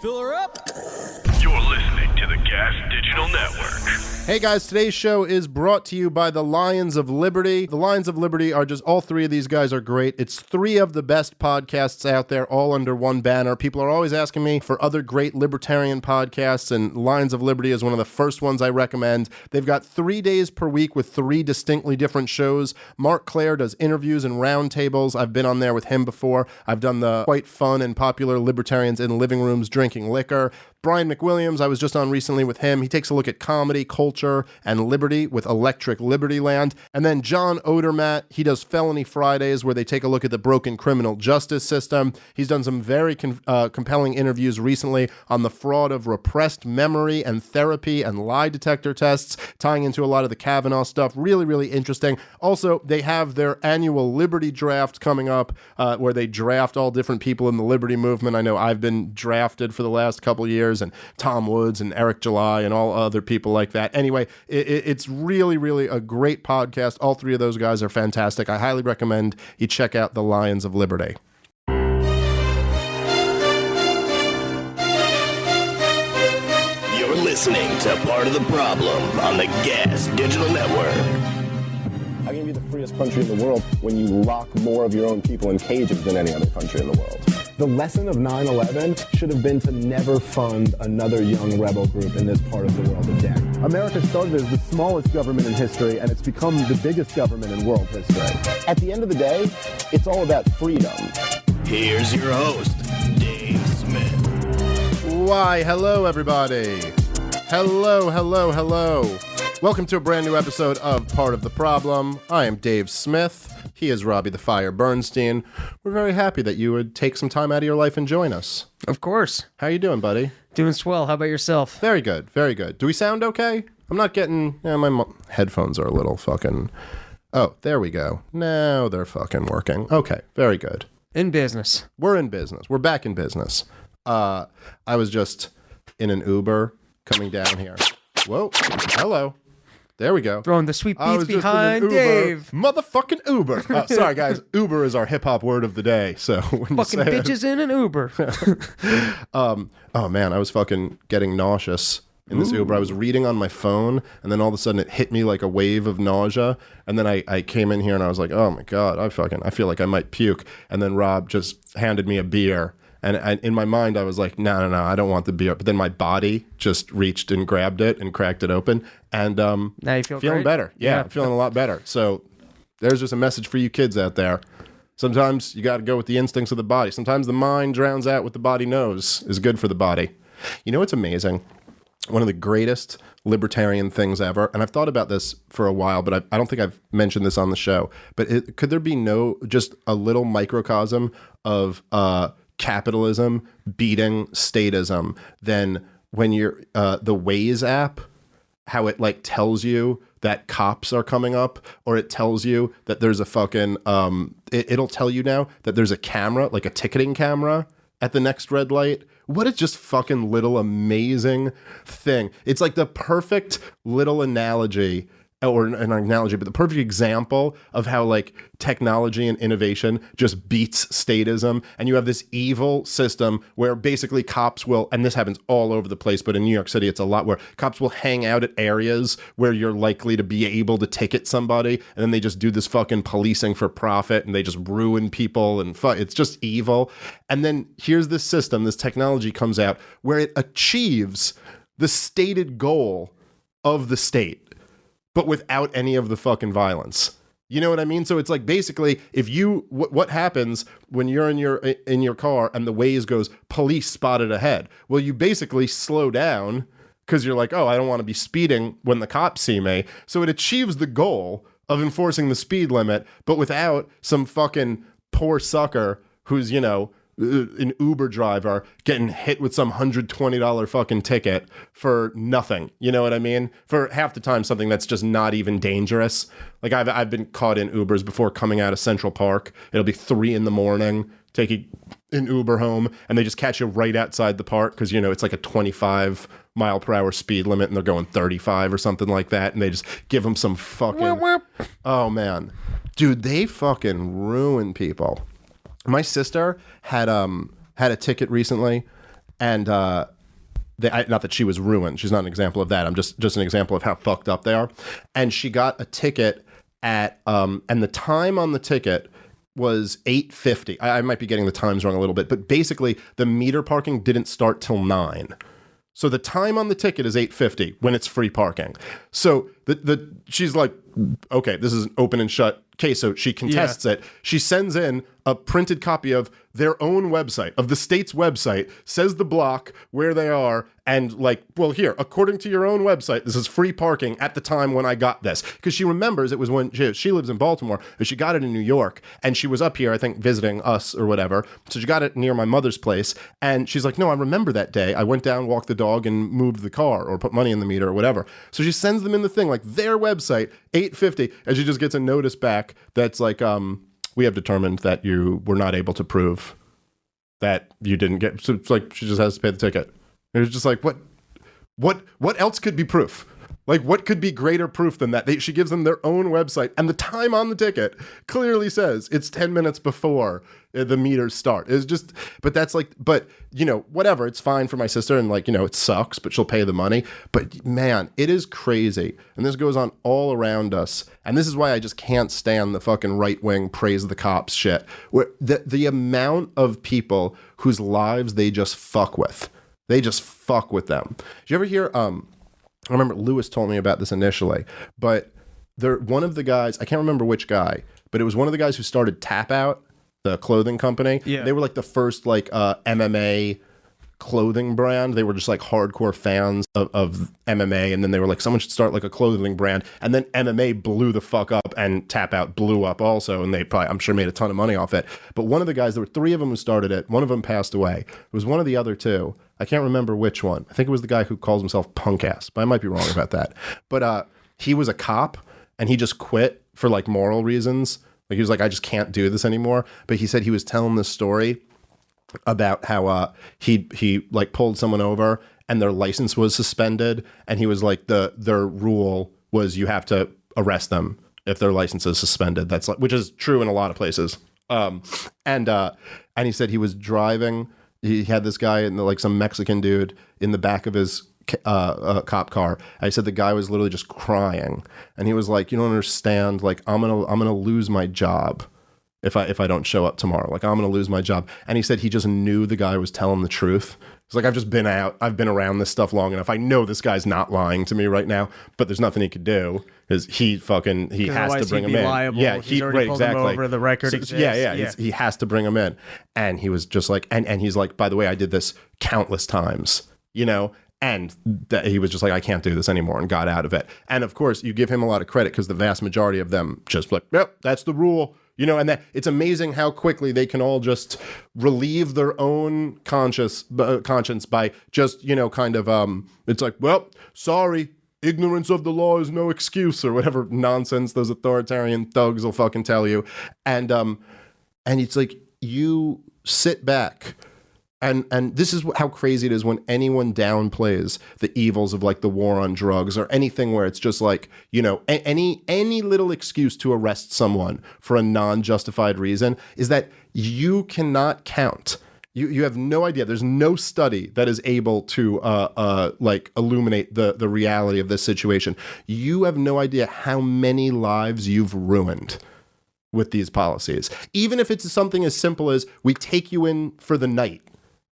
Fill her up. You're listening to the Gas Digital Network. Hey guys, today's show is brought to you by the Lions of Liberty. The Lions of Liberty are just, all three of these guys are great. It's three of the best podcasts out there, all under one banner. People are always asking me for other great libertarian podcasts, and Lions of Liberty is one of the first ones I recommend. They've got 3 days per week with three distinctly different shows. Mark Claire does interviews and roundtables. I've been on there with him before. I've done the quite fun and popular Libertarians in Living Rooms Drinking Liquor. Brian McWilliams, I was just on recently with him. He takes a look at comedy, culture, and liberty with Electric Liberty Land. And then John Odermatt, he does Felony Fridays, where they take a look at the broken criminal justice system. He's done some very compelling interviews recently on the fraud of repressed memory and therapy and lie detector tests, tying into a lot of the Kavanaugh stuff. Really, really interesting. Also, they have their annual Liberty Draft coming up, where they draft all different people in the Liberty movement. I know I've been drafted for the last couple years, and Tom Woods and Eric July and all other people like that. Anyway, it's really, really a great podcast. All three of those guys are fantastic. I highly recommend you check out the Lions of Liberty. You're listening to Part of the Problem on the Gas Digital Network. I can be the freest country in the world when you lock more of your own people in cages than any other country in the world. The lesson of 9/11 should have been to never fund another young rebel group in this part of the world again. America started as the smallest government in history, and it's become the biggest government in world history. At the end of the day, it's all about freedom. Here's your host, Dave Smith. Why, hello, everybody. Hello, hello, hello. Welcome to a brand new episode of Part of the Problem. I am Dave Smith. He is Robbie the Fire Bernstein. We're very happy that you would take some time out of your life and join us. Of course. How you doing, buddy? Doing swell. How about yourself? Very good, very good. Do we sound okay? I'm not getting... my headphones are a little fucking... Oh, there we go. Now they're fucking working. Okay, very good. In business. We're in business. We're back in business. I was just in an Uber coming down here. Whoa, hello. There we go. Throwing the sweet beats behind Dave. Motherfucking Uber. Sorry, guys. Uber is our hip-hop word of the day. So when fucking you say bitches in an Uber. Oh, man. I was fucking getting nauseous in this Uber. I was reading on my phone, and then all of a sudden it hit me like a wave of nausea. And then I came in here, and I was like, oh, my God. I feel like I might puke. And then Rob just handed me a beer. And in my mind, I was like, no, I don't want the beer. But then my body just reached and grabbed it and cracked it open. And now you feel feeling great? better. Yeah, I'm feeling a lot better. So there's just a message for you kids out there. Sometimes you got to go with the instincts of the body. Sometimes the mind drowns out what the body knows is good for the body. You know what's amazing? One of the greatest libertarian things ever, and I've thought about this for a while, but I don't think I've mentioned this on the show, but could there be just a little microcosm of capitalism beating statism than when you're the Waze app, how it like tells you that cops are coming up, or it tells you that there's a fucking it'll tell you now that there's a camera, like a ticketing camera at the next red light. What a just fucking little amazing thing. It's like the perfect little analogy, or an analogy, but the perfect example of how like technology and innovation just beats statism. And you have this evil system where basically cops will, and this happens all over the place, but in New York City, it's a lot, where cops will hang out at areas where you're likely to be able to ticket somebody. And then they just do this fucking policing for profit, and they just ruin people, and it's just evil. And then here's this system, this technology comes out where it achieves the stated goal of the state, but without any of the fucking violence. You know what I mean? So it's like, basically, if you, what happens when you're in your car and the Waze goes, police spotted ahead? Well, you basically slow down because you're like, oh, I don't want to be speeding when the cops see me. So it achieves the goal of enforcing the speed limit, but without some fucking poor sucker who's, an Uber driver getting hit with some $120 fucking ticket for nothing. You know what I mean? For half the time, something that's just not even dangerous. Like I've been caught in Ubers before coming out of Central Park. It'll be 3 a.m, taking an Uber home, and they just catch you right outside the park because, it's like a 25 mile per hour speed limit, and they're going 35 or something like that, and they just give them some fucking... Oh, man. Dude, they fucking ruin people. My sister had a ticket recently, and not that she was ruined. She's not an example of that. I'm just an example of how fucked up they are. And she got a ticket at and the time on the ticket was 8:50. I might be getting the times wrong a little bit, but basically the meter parking didn't start till 9. So the time on the ticket is 8:50 when it's free parking. So she's like, okay, this is an open and shut case. So she contests it. She sends in a printed copy of their own website, of the state's website, says the block where they are, and like, well, here, according to your own website, this is free parking at the time when I got this. Because she remembers it was when she lives in Baltimore, but she got it in New York, and she was up here, I think, visiting us or whatever. So she got it near my mother's place, and she's like, no, I remember that day. I went down, walked the dog, and moved the car, or put money in the meter, or whatever. So she sends them in the thing, like their website, 8:50, and she just gets a notice back that's like, we have determined that you were not able to prove that you didn't get, so it's like she just has to pay the ticket. It was just like, what else could be proof? Like, what could be greater proof than that? She gives them their own website, and the time on the ticket clearly says it's 10 minutes before the meters start. It's just, but that's like, but, you know, whatever. It's fine for my sister, and like, you know, it sucks, but she'll pay the money. But man, it is crazy. And this goes on all around us. And this is why I just can't stand the fucking right-wing praise the cops shit. Where the amount of people whose lives they just fuck with. They just fuck with them. Did you ever hear, I remember Lewis told me about this initially, but one of the guys, I can't remember which guy, but it was one of the guys who started Tap Out, the clothing company. Yeah. They were like the first like MMA clothing brand. They were just like hardcore fans of MMA, and then they were like, someone should start like a clothing brand, and then MMA blew the fuck up, and Tap Out blew up also, and they probably, I'm sure, made a ton of money off it. But one of the guys, there were 3 of them who started it. One of them passed away. It was one of the other 2. I can't remember which one. I think it was the guy who calls himself Punk Ass, but I might be wrong about that. But he was a cop, and he just quit for like moral reasons. Like he was like, I just can't do this anymore. But he said he was telling this story about how he like pulled someone over and their license was suspended, and he was like, their rule was you have to arrest them if their license is suspended. That's like, which is true in a lot of places. And he said he was driving. He had this guy and like some Mexican dude in the back of his cop car. I said the guy was literally just crying, and he was like, "You don't understand. Like I'm gonna lose my job if I don't show up tomorrow. Like I'm gonna lose my job." And he said he just knew the guy was telling the truth. It's like, I've been around this stuff long enough. I know this guy's not lying to me right now, but there's nothing he could do because he has to bring him in. Liable. Yeah, he's already pulled him over. The record exists. Yeah. He has to bring him in, and he was just like, and he's like, by the way, I did this countless times, you know. And that he was just like, I can't do this anymore, and got out of it. And of course, you give him a lot of credit because the vast majority of them just like, yep, that's the rule. You know, and that it's amazing how quickly they can all just relieve their own conscience by just, you know, kind of, it's like, well, sorry, ignorance of the law is no excuse, or whatever nonsense those authoritarian thugs will fucking tell you. And it's like, you sit back. And this is how crazy it is when anyone downplays the evils of like the war on drugs or anything where it's just like, you know, any little excuse to arrest someone for a non-justified reason is that you cannot count. You have no idea. There's no study that is able to like illuminate the reality of this situation. You have no idea how many lives you've ruined with these policies. Even if it's something as simple as we take you in for the night,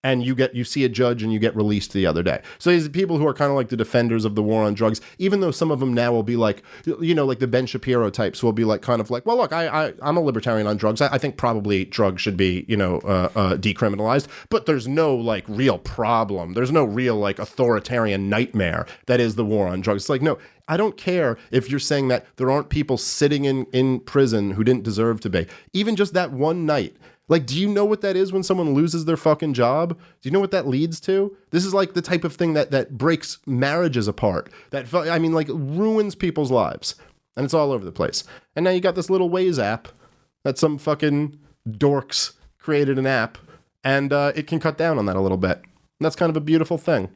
and you see a judge and you get released the other day. So these people who are kind of like the defenders of the war on drugs, even though some of them now will be like, you know, like the Ben Shapiro types will be like kind of like, well, look, I'm a libertarian on drugs. I think probably drugs should be, you know, decriminalized, but there's no like real problem. There's no real like authoritarian nightmare that is the war on drugs. It's like, no, I don't care if you're saying that there aren't people sitting in prison who didn't deserve to be. Even just that one night. Like, do you know what that is when someone loses their fucking job? Do you know what that leads to? This is like the type of thing that breaks marriages apart. That, I mean, like ruins people's lives. And it's all over the place. And now you got this little Waze app that some fucking dorks created an app, and it can cut down on that a little bit. And that's kind of a beautiful thing.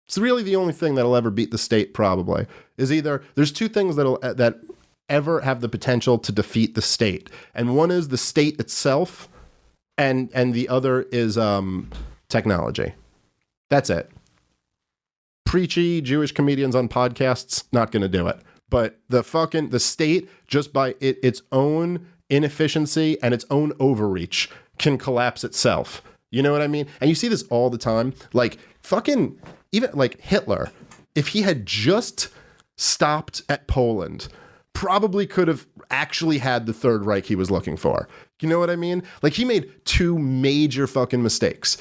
It's really the only thing that'll ever beat the state, probably, is either there's 2 things that ever have the potential to defeat the state, and one is the state itself, and the other is technology. That's it. Preachy Jewish comedians on podcasts, not going to do it. But the state, just by its own inefficiency and its own overreach, can collapse itself. You know what I mean? And you see this all the time. Like, fucking, even like Hitler, if he had just stopped at Poland, probably could have actually had the Third Reich he was looking for. You know what I mean? Like, he made two major fucking mistakes.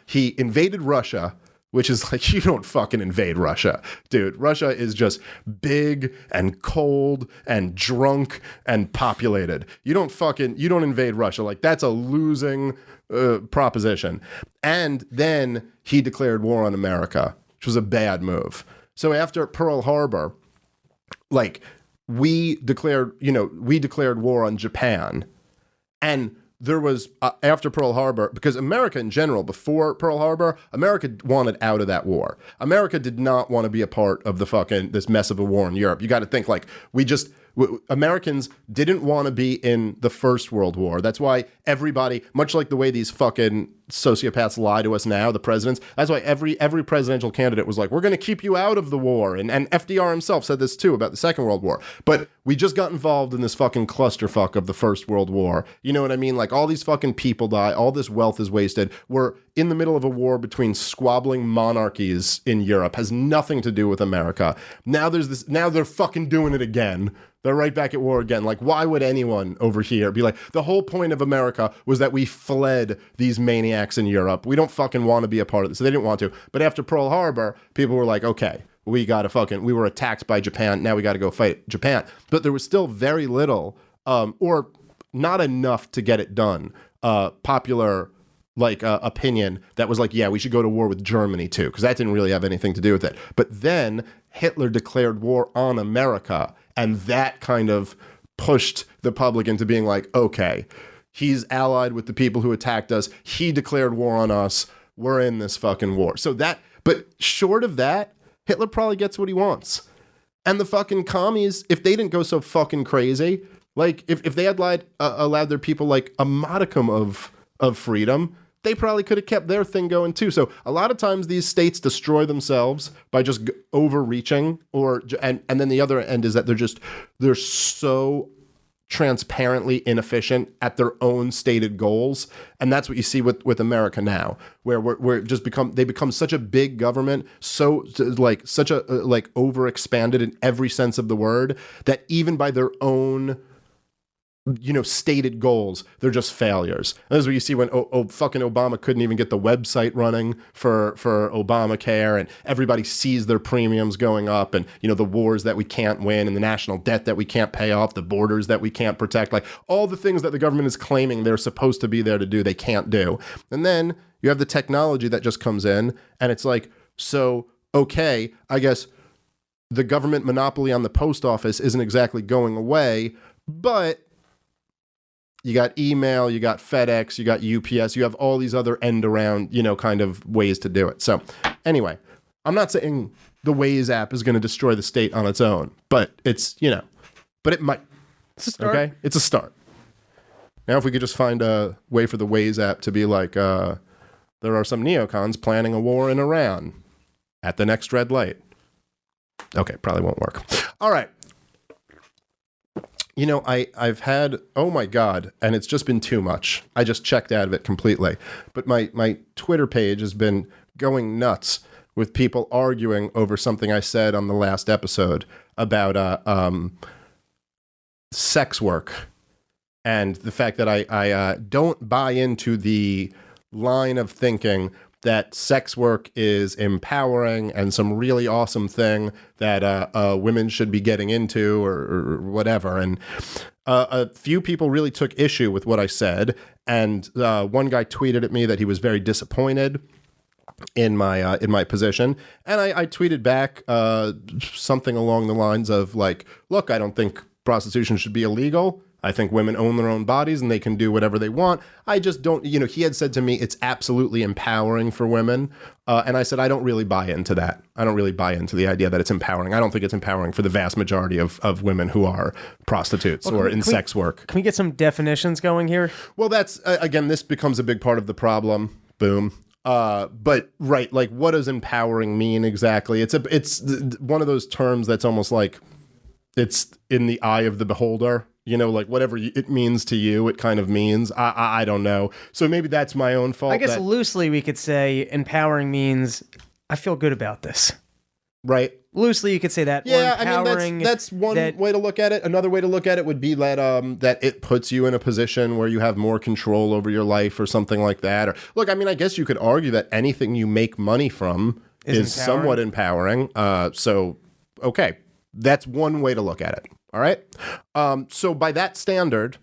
He invaded Russia, which is like, you don't fucking invade Russia, dude. Russia is just big and cold and drunk and populated. You don't invade Russia. Like, that's a losing proposition. And then he declared war on America, which was a bad move. So after Pearl Harbor, like, we declared war on Japan. And there was, after Pearl Harbor, because America in general, before Pearl Harbor, America wanted out of that war. America did not want to be a part of this mess of a war in Europe. You got to think, like, Americans didn't want to be in the First World War. That's why everybody, much like the way these fucking sociopaths lie to us now, the presidents, that's why every presidential candidate was like, we're going to keep you out of the war. And FDR himself said this too about the Second World War. But we just got involved in this fucking clusterfuck of the First World War. You know what I mean? Like, all these fucking people die, all this wealth is wasted. We're in the middle of a war between squabbling monarchies in Europe. Has nothing to do with America. Now they're fucking doing it again. They're right back at war again. Like, why would anyone over here be like, the whole point of America was that we fled these maniacs in Europe. We don't fucking want to be a part of this. So they didn't want to. But after Pearl Harbor, people were like, okay, we were attacked by Japan. Now we got to go fight Japan. But there was still very little, or not enough to get it done, popular opinion that was like, yeah, we should go to war with Germany too, because that didn't really have anything to do with it. But then Hitler declared war on America, and that kind of pushed the public into being like, okay, he's allied with the people who attacked us. He declared war on us. We're in this fucking war. But short of that, Hitler probably gets what he wants. And the fucking commies, if they didn't go so fucking crazy, like if they had allowed their people like a modicum of freedom, they probably could have kept their thing going too. So a lot of times these states destroy themselves by just overreaching, and then the other end is that they're so transparently inefficient at their own stated goals. And that's what you see with America now, where they become such a big government, such a overexpanded in every sense of the word, that even by their own stated goals, they're just failures. And that's what you see when fucking Obama couldn't even get the website running for Obamacare, and everybody sees their premiums going up, and the wars that we can't win, and the national debt that we can't pay off, the borders that we can't protect, like all the things that the government is claiming they're supposed to be there to do, they can't do. And then you have the technology that just comes in, and it's like, so okay, I guess the government monopoly on the post office isn't exactly going away, but you got email, you got FedEx, you got UPS, you have all these other end around, kind of ways to do it. So anyway, I'm not saying the Waze app is going to destroy the state on its own, but it's, but it might. It's a start. Okay? It's a start. Now, if we could just find a way for the Waze app to be like, there are some neocons planning a war in Iran at the next red light. Okay, probably won't work. All right. I've had, oh my God, and it's just been too much. I just checked out of it completely. But my Twitter page has been going nuts with people arguing over something I said on the last episode about sex work, and the fact that I don't buy into the line of thinking that sex work is empowering and some really awesome thing that women should be getting into or whatever. And a few people really took issue with what I said. And one guy tweeted at me that he was very disappointed in my position. And I tweeted back something along the lines of like, look, I don't think prostitution should be illegal. I think women own their own bodies and they can do whatever they want. I just don't, he had said to me, it's absolutely empowering for women. And I said, I don't really buy into that. I don't really buy into the idea that it's empowering. I don't think it's empowering for the vast majority of women who are prostitutes or in sex work. Can we get some definitions going here? Well, that's, again, this becomes a big part of the problem. Boom. But right, like what does empowering mean exactly? It's one of those terms that's almost like it's in the eye of the beholder. Like whatever it means to you, it kind of means. I don't know. So maybe that's my own fault. I guess loosely we could say empowering means I feel good about this. Right. Loosely, you could say that. Yeah, I mean that's one way to look at it. Another way to look at it would be that it puts you in a position where you have more control over your life or something like that. Or look, I mean, I guess you could argue that anything you make money from is somewhat empowering. So, okay, that's one way to look at it. All right. So by that standard,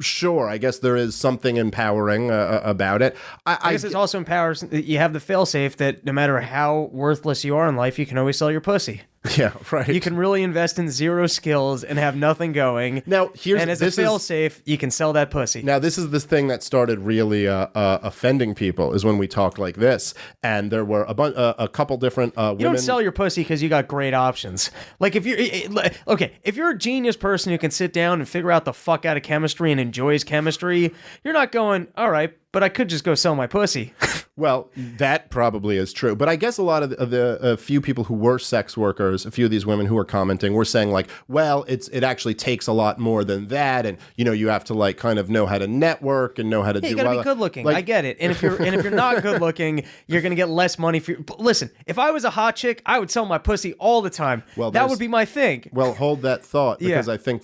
sure, I guess there is something empowering about it. I guess it also empowers. You have the failsafe that no matter how worthless you are in life, you can always sell your pussy. Yeah, right. You can really invest in zero skills and have nothing going. Now, as a failsafe, you can sell that pussy. Now, this is this thing that started really offending people is when we talked like this, and there were a couple different women. You don't sell your pussy because you got great options. Like if you're a genius person who can sit down and figure out the fuck out of chemistry and enjoys chemistry, you're not going, all right, but I could just go sell my pussy. Well, that probably is true. But I guess a lot of the few people who were sex workers, a few of these women who were commenting, were saying like, well, it actually takes a lot more than that. And, you have to like kind of know how to network and know how to do. You gotta be good looking. Like, I get it. And if you're not good looking, you're going to get less money for listen, if I was a hot chick, I would sell my pussy all the time. Well, that would be my thing. Well, hold that thought because I think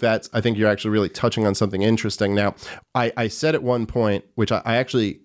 you're actually really touching on something interesting. Now, I said at one point, which I actually...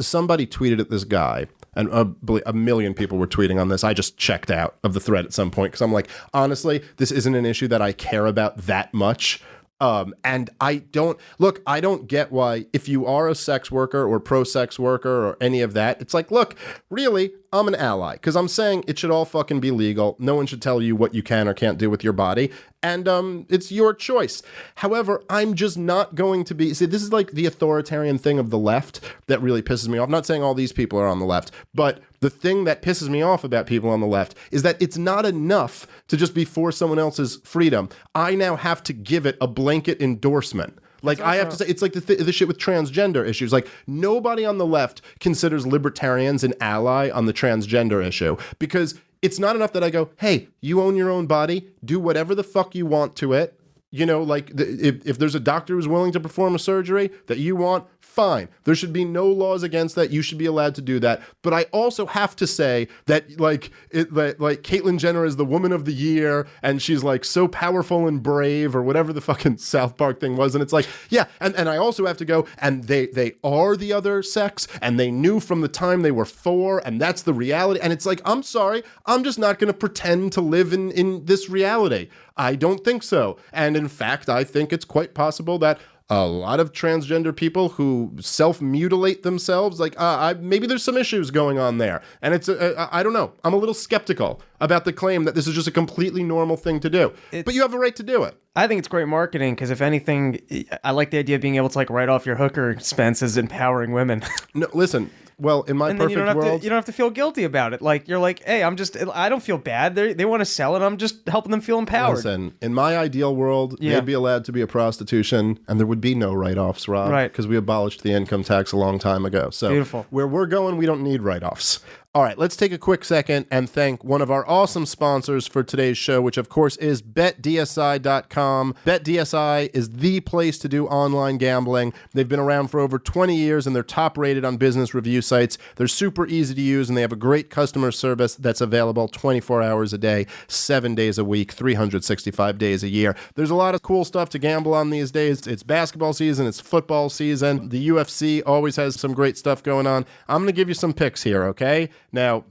somebody tweeted at this guy, and a million people were tweeting on this. I just checked out of the thread at some point because I'm like, honestly, this isn't an issue that I care about that much. And I don't get why, if you are a sex worker or pro-sex worker or any of that, it's like, look, really, I'm an ally because I'm saying it should all fucking be legal. No one should tell you what you can or can't do with your body. And it's your choice. However, I'm just not going to be... See, this is like the authoritarian thing of the left that really pisses me off. I'm not saying all these people are on the left, but the thing that pisses me off about people on the left is that it's not enough to just be for someone else's freedom. I now have to give it a blanket endorsement. Like, I have to say, it's like the shit with transgender issues. Like, nobody on the left considers libertarians an ally on the transgender issue because it's not enough that I go, hey, you own your own body, do whatever the fuck you want to it. Like if there's a doctor who's willing to perform a surgery that you want, fine. There should be no laws against that. You should be allowed to do that. But I also have to say that Caitlyn Jenner is the woman of the year and she's like so powerful and brave or whatever the fucking South Park thing was. And it's like, yeah. And I also have to go, and they are the other sex and they knew from the time they were 4 and that's the reality. And it's like, I'm sorry, I'm just not going to pretend to live in this reality. I don't think so. And in fact, I think it's quite possible that a lot of transgender people who self-mutilate themselves, like maybe there's some issues going on there. And it's, I don't know. I'm a little skeptical about the claim that this is just a completely normal thing to do. But you have a right to do it. I think it's great marketing because if anything, I like the idea of being able to like write off your hooker expenses, empowering women. No, listen. Well, in my perfect world... you don't have to feel guilty about it. Like, you're like, hey, I don't feel bad. They want to sell it. I'm just helping them feel empowered. Listen, in my ideal world, they'd be allowed to be a prostitution, and there would be no write-offs, Rob. Right. Because we abolished the income tax a long time ago. So beautiful. Where we're going, we don't need write-offs. All right, let's take a quick second and thank one of our awesome sponsors for today's show, which of course is BetDSI.com. BetDSI is the place to do online gambling. They've been around for over 20 years and they're top rated on business review sites. They're super easy to use and they have a great customer service that's available 24 hours a day, 7 days a week, 365 days a year. There's a lot of cool stuff to gamble on these days. It's basketball season, it's football season. The UFC always has some great stuff going on. I'm going to give you some picks here, okay? Now,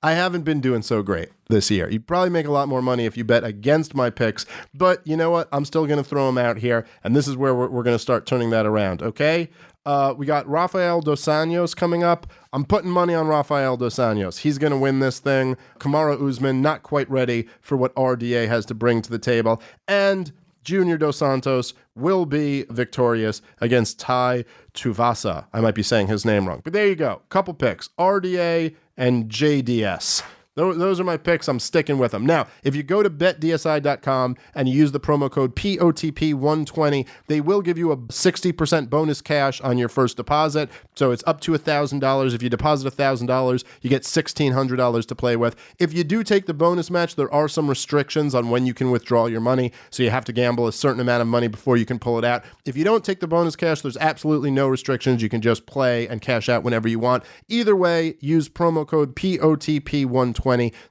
I haven't been doing so great this year. You'd probably make a lot more money if you bet against my picks, but you know what? I'm still going to throw them out here, and this is where we're going to start turning that around, okay? We got Rafael Dos Anjos coming up. I'm putting money on Rafael Dos Anjos. He's going to win this thing. Kamaru Usman, not quite ready for what RDA has to bring to the table, and Junior Dos Santos will be victorious against Tai Tuivasa. I might be saying his name wrong, but there you go. Couple picks, RDA and JDS. Those are my picks. I'm sticking with them. Now, if you go to betdsi.com and you use the promo code POTP120, they will give you a 60% bonus cash on your first deposit. So it's up to $1,000. If you deposit $1,000, you get $1,600 to play with. If you do take the bonus match, there are some restrictions on when you can withdraw your money. So you have to gamble a certain amount of money before you can pull it out. If you don't take the bonus cash, there's absolutely no restrictions. You can just play and cash out whenever you want. Either way, use promo code POTP120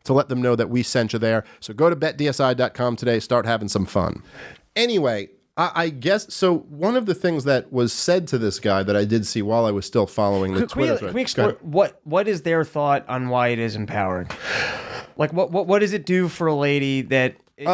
to let them know that we sent you there. So go to betdsi.com today, start having some fun. Anyway, I guess, so one of the things that was said to this guy that I did see while I was still following the Twitter thread. Can we explore what is their thought on why it is empowering? Like what does it do for a lady that she's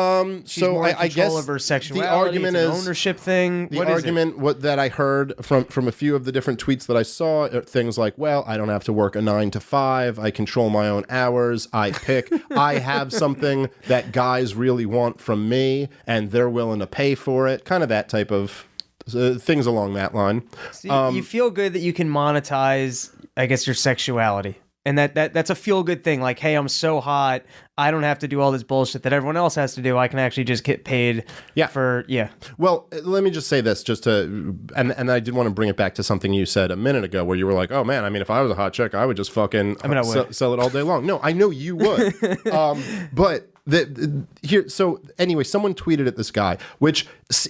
so more in I control guess of her sexuality? the argument it's an is ownership thing. The What is argument that I heard from a few of the different tweets that I saw are things like, well, I don't have to work a 9 to 5. I control my own hours. I pick. I have something that guys really want from me, and they're willing to pay for it. Kind of that type of things along that line. So you feel good that you can monetize, I guess, your sexuality. And that's a feel-good thing. Like, hey, I'm so hot, I don't have to do all this bullshit that everyone else has to do. I can actually just get paid for. Well, let me just say this, and I did want to bring it back to something you said a minute ago where you were like, oh, man, I mean, if I was a hot chick, I would just fucking sell it all day long. No, I know you would. But... So anyway, someone tweeted at this guy, which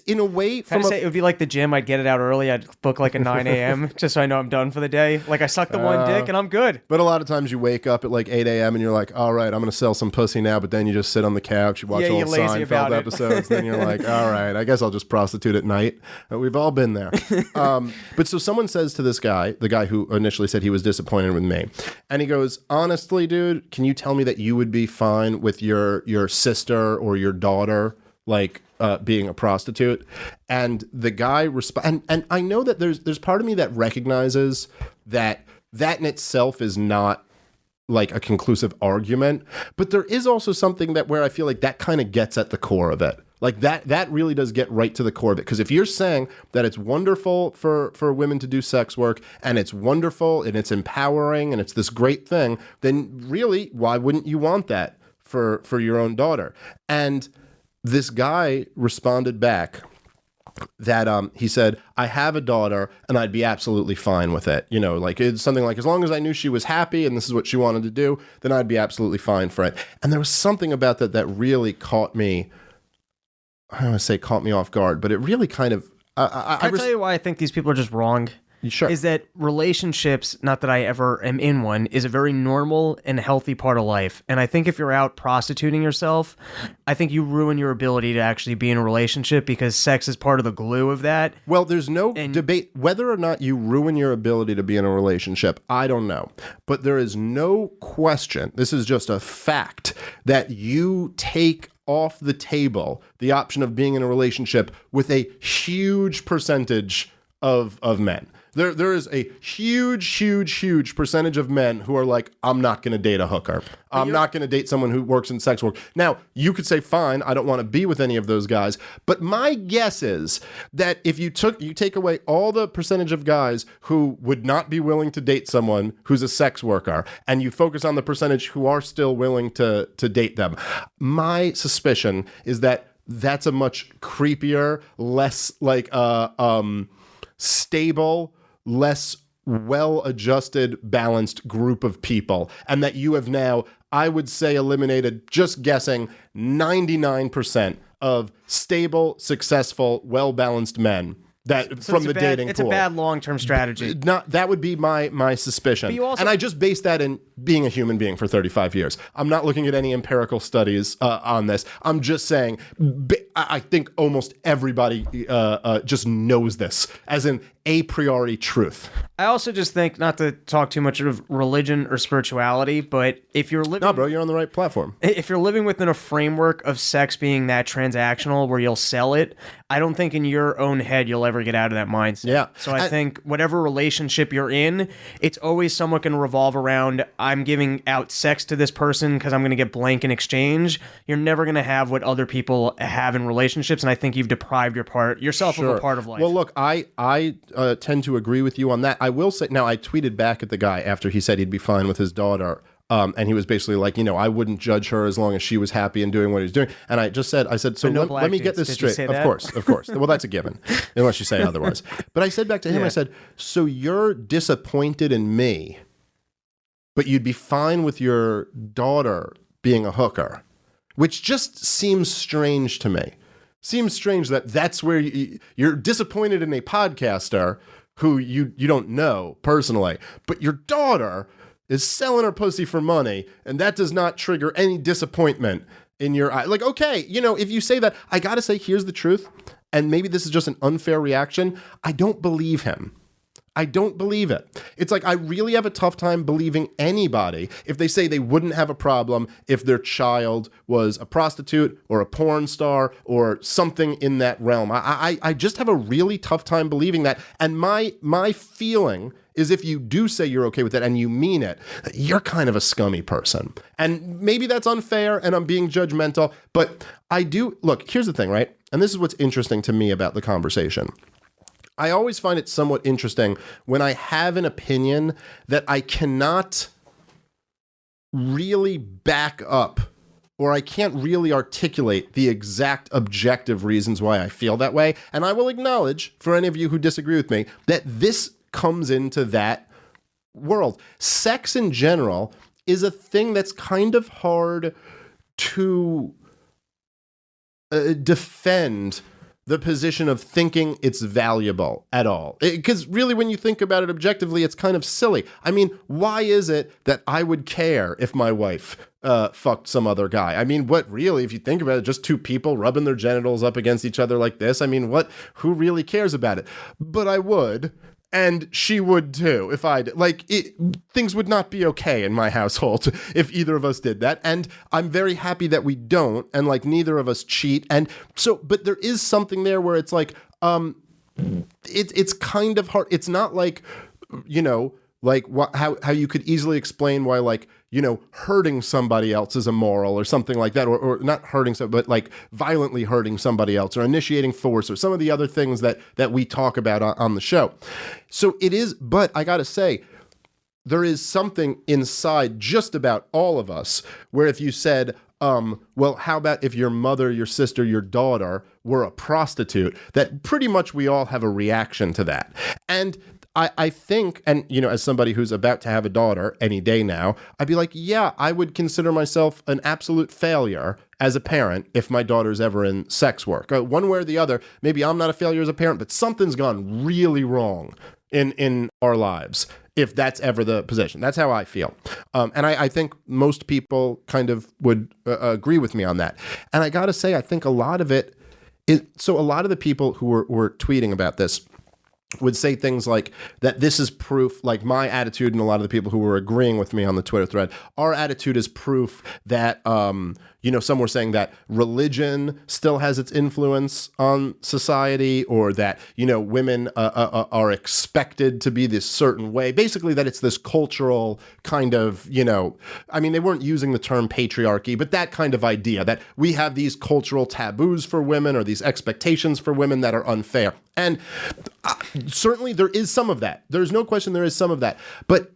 in a way, it would be like the gym. I'd get it out early. I'd book like a 9 a.m. just so I know I'm done for the day. Like I suck the one dick and I'm good. But a lot of times you wake up at like 8 a.m. and you're like, all right, I'm going to sell some pussy now. But then you just sit on the couch, you watch old Seinfeld episodes. Then you're like, all right, I guess I'll just prostitute at night. We've all been there. But so someone says to this guy, the guy who initially said he was disappointed with me, and he goes, honestly, dude, can you tell me that you would be fine with your sister or your daughter being a prostitute? And the guy and I know that there's part of me that recognizes that in itself is not like a conclusive argument, but there is also something that where I feel like that kind of gets at the core of it. Like that really does get right to the core of it. Because if you're saying that it's wonderful for women to do sex work, and it's wonderful and it's empowering and it's this great thing, then really, why wouldn't you want that for your own daughter? And this guy responded back that he said, I have a daughter and I'd be absolutely fine with it. You know, like it's something like, as long as I knew she was happy and this is what she wanted to do, then I'd be absolutely fine for it. And there was something about that really caught me. I don't want to say caught me off guard, but it really kind of... Can I tell you why I think these people are just wrong? Sure. Is that relationships, not that I ever am in one, is a very normal and healthy part of life. And I think if you're out prostituting yourself, I think you ruin your ability to actually be in a relationship, because sex is part of the glue of that. Well, there's no debate whether or not you ruin your ability to be in a relationship. I don't know. But there is no question, this is just a fact, that you take off the table the option of being in a relationship with a huge percentage of men. There is a huge percentage of men who are like, I'm not going to date a hooker. I'm not going to date someone who works in sex work. Now, you could say, fine, I don't want to be with any of those guys. But my guess is that if you take away all the percentage of guys who would not be willing to date someone who's a sex worker, and you focus on the percentage who are still willing to date them, my suspicion is that that's a much creepier, less like stable, less well-adjusted, balanced group of people, and that you have now, I would say, eliminated, just guessing, 99% of stable, successful, well-balanced men from the dating pool. It's a bad long-term strategy. That would be my suspicion. And I just base that in being a human being for 35 years. I'm not looking at any empirical studies on this. I'm just saying, I think almost everybody just knows this as an a priori truth. I also just think, not to talk too much of religion or spirituality, but if you're living... No, bro, you're on the right platform. If you're living within a framework of sex being that transactional where you'll sell it, I don't think in your own head you'll ever get out of that mindset. Yeah. So I think whatever relationship you're in, it's always somewhat going to revolve around, I'm giving out sex to this person because I'm going to get blank in exchange. You're never going to have what other people have in relationships, and I think you've deprived yourself of a part of life. Well, look, I tend to agree with you on that. I will say, now I tweeted back at the guy after he said he'd be fine with his daughter And he was basically like, I wouldn't judge her as long as she was happy and doing what he was doing. And I said, so no let black me get dudes. this Did you straight. say that? Of course. Well, that's a given, unless you say otherwise. But I said back to him, Yeah. I said, so you're disappointed in me, but you'd be fine with your daughter being a hooker, which just seems strange to me. Seems strange that that's where you're disappointed in a podcaster who you don't know personally, but your daughter is selling her pussy for money, and that does not trigger any disappointment in your eye. Like, okay, if you say that, I gotta say, here's the truth, and maybe this is just an unfair reaction. I don't believe him. I don't believe it. It's like I really have a tough time believing anybody if they say they wouldn't have a problem if their child was a prostitute or a porn star or something in that realm. I just have a really tough time believing that. And my feeling is if you do say you're okay with that and you mean it, you're kind of a scummy person. And maybe that's unfair and I'm being judgmental, but I do. Look, here's the thing, right? And this is what's interesting to me about the conversation. I always find it somewhat interesting when I have an opinion that I cannot really back up, or I can't really articulate the exact objective reasons why I feel that way. And I will acknowledge, for any of you who disagree with me, that this comes into that world. Sex in general is a thing that's kind of hard to defend the position of thinking it's valuable at all. Because really, when you think about it objectively, it's kind of silly. I mean, why is it that I would care if my wife fucked some other guy? I mean, what really, if you think about it, just two people rubbing their genitals up against each other like this? I mean, who really cares about it? But I would. And she would too if things would not be okay in my household if either of us did that. And I'm very happy that we don't, and neither of us cheat. And so, but there is something there where it's like, it's kind of hard. It's not like, how you could easily explain why hurting somebody else is immoral or something like that, or not hurting somebody, but violently hurting somebody else or initiating force or some of the other things that we talk about on the show. So it is, but I gotta say, there is something inside just about all of us where if you said, well, how about if your mother, your sister, your daughter were a prostitute, that pretty much we all have a reaction to that. And I think, and as somebody who's about to have a daughter any day now, I'd be like, yeah, I would consider myself an absolute failure as a parent if my daughter's ever in sex work. One way or the other, maybe I'm not a failure as a parent, but something's gone really wrong in our lives if that's ever the position. That's how I feel. And I think most people kind of would agree with me on that. And I got to say, I think a lot of it is, so a lot of the people who were tweeting about this would say things like that this is proof, like my attitude and a lot of the people who were agreeing with me on the Twitter thread, our attitude is proof that, some were saying that religion still has its influence on society, or that, women are expected to be this certain way. Basically that it's this cultural kind of, they weren't using the term patriarchy, but that kind of idea that we have these cultural taboos for women or these expectations for women that are unfair. And certainly there is some of that. There's no question there is some of that. But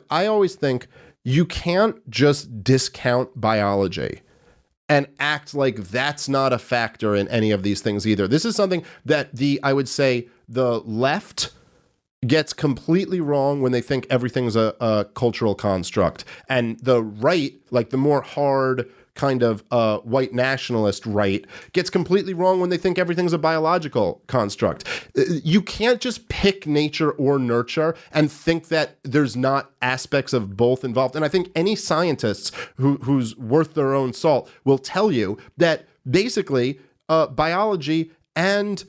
I always think you can't just discount biology and act like that's not a factor in any of these things either. This is something that I would say the left gets completely wrong when they think everything's a cultural construct. And the right, the more hard kind of white nationalist right, gets completely wrong when they think everything's a biological construct. You can't just pick nature or nurture and think that there's not aspects of both involved. And I think any scientists who's worth their own salt will tell you that basically biology and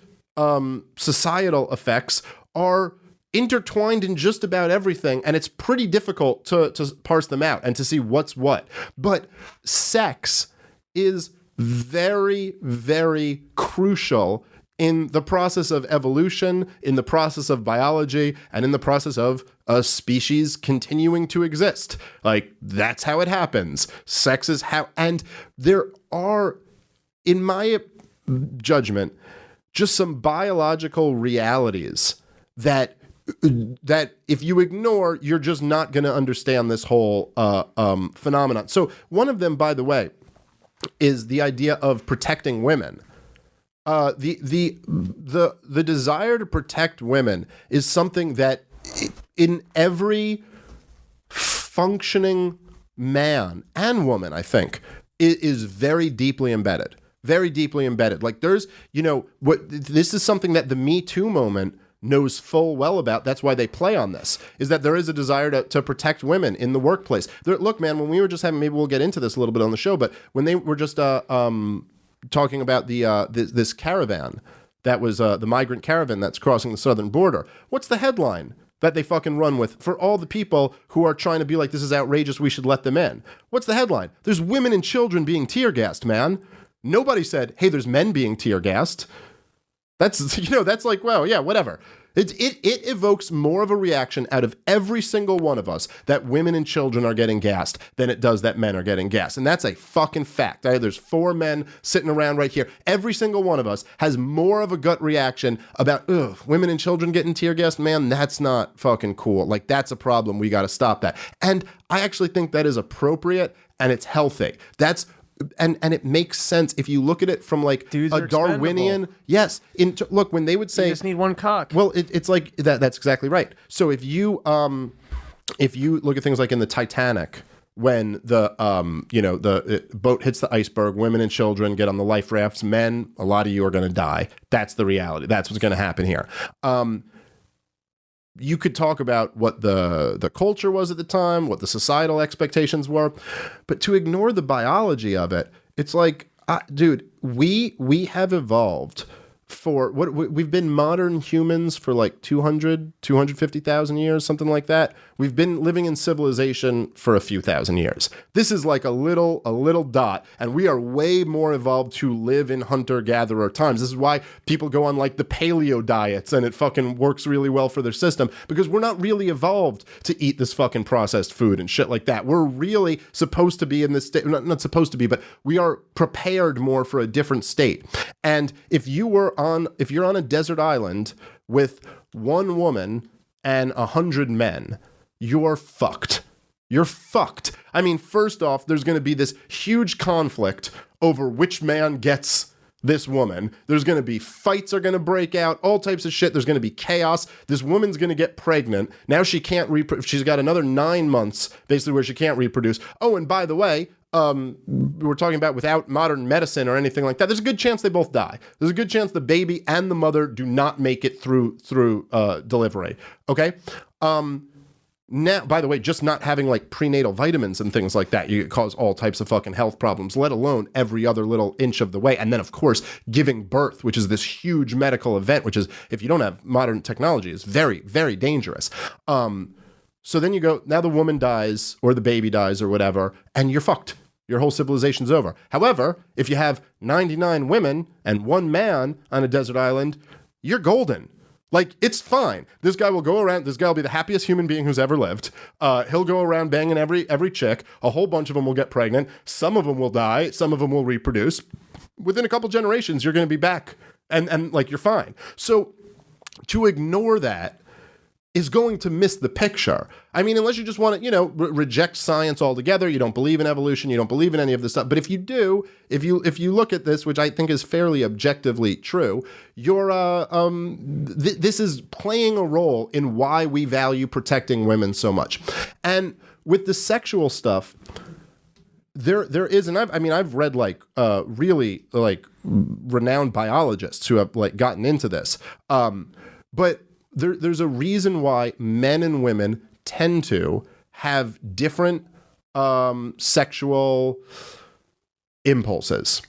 societal effects are intertwined in just about everything, and it's pretty difficult to parse them out and to see what's what. But sex is very, very crucial in the process of evolution, in the process of biology, and in the process of a species continuing to exist. That's how it happens. Sex is how, and there are, in my judgment, just some biological realities that that if you ignore, you're just not going to understand this whole phenomenon. So one of them, by the way, is the idea of protecting women. The desire to protect women is something that in every functioning man and woman, I think, is very deeply embedded. Very deeply embedded. Like there's, this is something that the Me Too moment knows full well about. That's why they play on this, is that there is a desire to protect women in the workplace. Look, man, when we were just having, maybe we'll get into this a little bit on the show, but when they were just talking about this caravan that was the migrant caravan that's crossing the southern border, what's the headline that they fucking run with for all the people who are trying to be like, this is outrageous, we should let them in? What's the headline? There's women and children being tear gassed, man. Nobody said, hey, there's men being tear gassed. That's, that's like, well, yeah, whatever. It evokes more of a reaction out of every single one of us that women and children are getting gassed than it does that men are getting gassed. And that's a fucking fact. There's 4 men sitting around right here. Every single one of us has more of a gut reaction about, women and children getting tear gassed. Man, that's not fucking cool. Like, that's a problem. We got to stop that. And I actually think that is appropriate and it's healthy. And it makes sense if you look at it from like Dudes a Darwinian. Yes. Look, when they would say, you just need one cock. Well, it's like that. That's exactly right. So if you look at things like in the Titanic, when the boat hits the iceberg, women and children get on the life rafts, men, a lot of you are going to die. That's the reality. That's what's going to happen here. You could talk about what the culture was at the time, what the societal expectations were, but to ignore the biology of it, it's like, dude, we have evolved for what we've been modern humans for like 250,000 years, something like that. We've been living in civilization for a few thousand years. This is like a little dot, and we are way more evolved to live in hunter-gatherer times. This is why people go on like the paleo diets, and it fucking works really well for their system, because we're not really evolved to eat this fucking processed food and shit like that. We're really supposed to be in this state, not supposed to be, but we are prepared more for a different state. And if you're on a desert island with one woman and 100 men, you're fucked. You're fucked. I mean, first off, there's going to be this huge conflict over which man gets this woman. There's going to be fights are going to break out, all types of shit. There's going to be chaos. This woman's going to get pregnant. Now she can't she's got another 9 months basically where she can't reproduce. Oh, and by the way, we're talking about without modern medicine or anything like that, there's a good chance they both die. There's a good chance the baby and the mother do not make it through delivery. Okay. Now, by the way, just not having like prenatal vitamins and things like that, you cause all types of fucking health problems, let alone every other little inch of the way. And then, of course, giving birth, which is this huge medical event, which is, if you don't have modern technology, is very, very dangerous. So then you go, now the woman dies or the baby dies or whatever, and you're fucked. Your whole civilization's over. However, if you have 99 women and 1 man on a desert island, you're golden. Like, it's fine. This guy will go around. This guy will be the happiest human being who's ever lived. He'll go around banging every chick. A whole bunch of them will get pregnant. Some of them will die. Some of them will reproduce. Within a couple generations, you're going to be back. And like, you're fine. So to ignore that is going to miss the picture. I mean, unless you just want to, reject science altogether, you don't believe in evolution, you don't believe in any of this stuff. But if you do, if you look at this, which I think is fairly objectively true, you're this is playing a role in why we value protecting women so much. And with the sexual stuff, there is, and I've read like really like renowned biologists who have like gotten into this, but there's a reason why men and women tend to have different sexual impulses.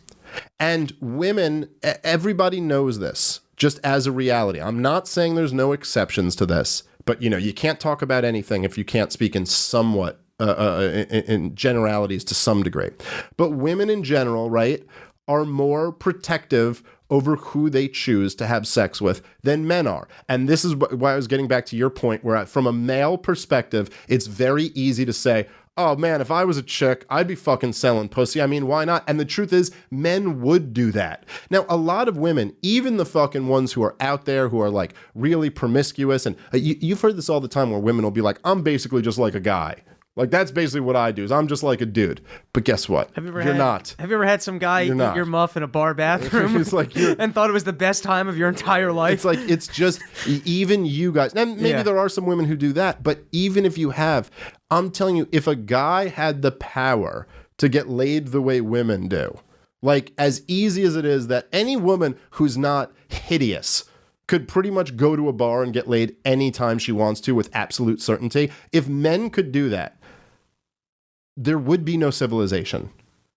And women, everybody knows this just as a reality. I'm not saying there's no exceptions to this, but you can't talk about anything if you can't speak in somewhat in generalities to some degree. But women in general, right, are more protective over who they choose to have sex with than men are. And this is why I was getting back to your point where from a male perspective, it's very easy to say, oh man, if I was a chick, I'd be fucking selling pussy. I mean, why not? And the truth is, men would do that. Now, a lot of women, even the fucking ones who are out there who are like really promiscuous, and you've heard this all the time where women will be like, I'm basically just like a guy. Like, that's basically what I do, is I'm just like a dude. But guess what? You're not. Have you ever had some guy eat your muff in a bar bathroom It's like and thought it was the best time of your entire life? It's like, it's just, even you guys, and maybe there are some women who do that, but even if you have, I'm telling you, if a guy had the power to get laid the way women do, like as easy as it is that any woman who's not hideous could pretty much go to a bar and get laid anytime she wants to with absolute certainty. If men could do that, there would be no civilization.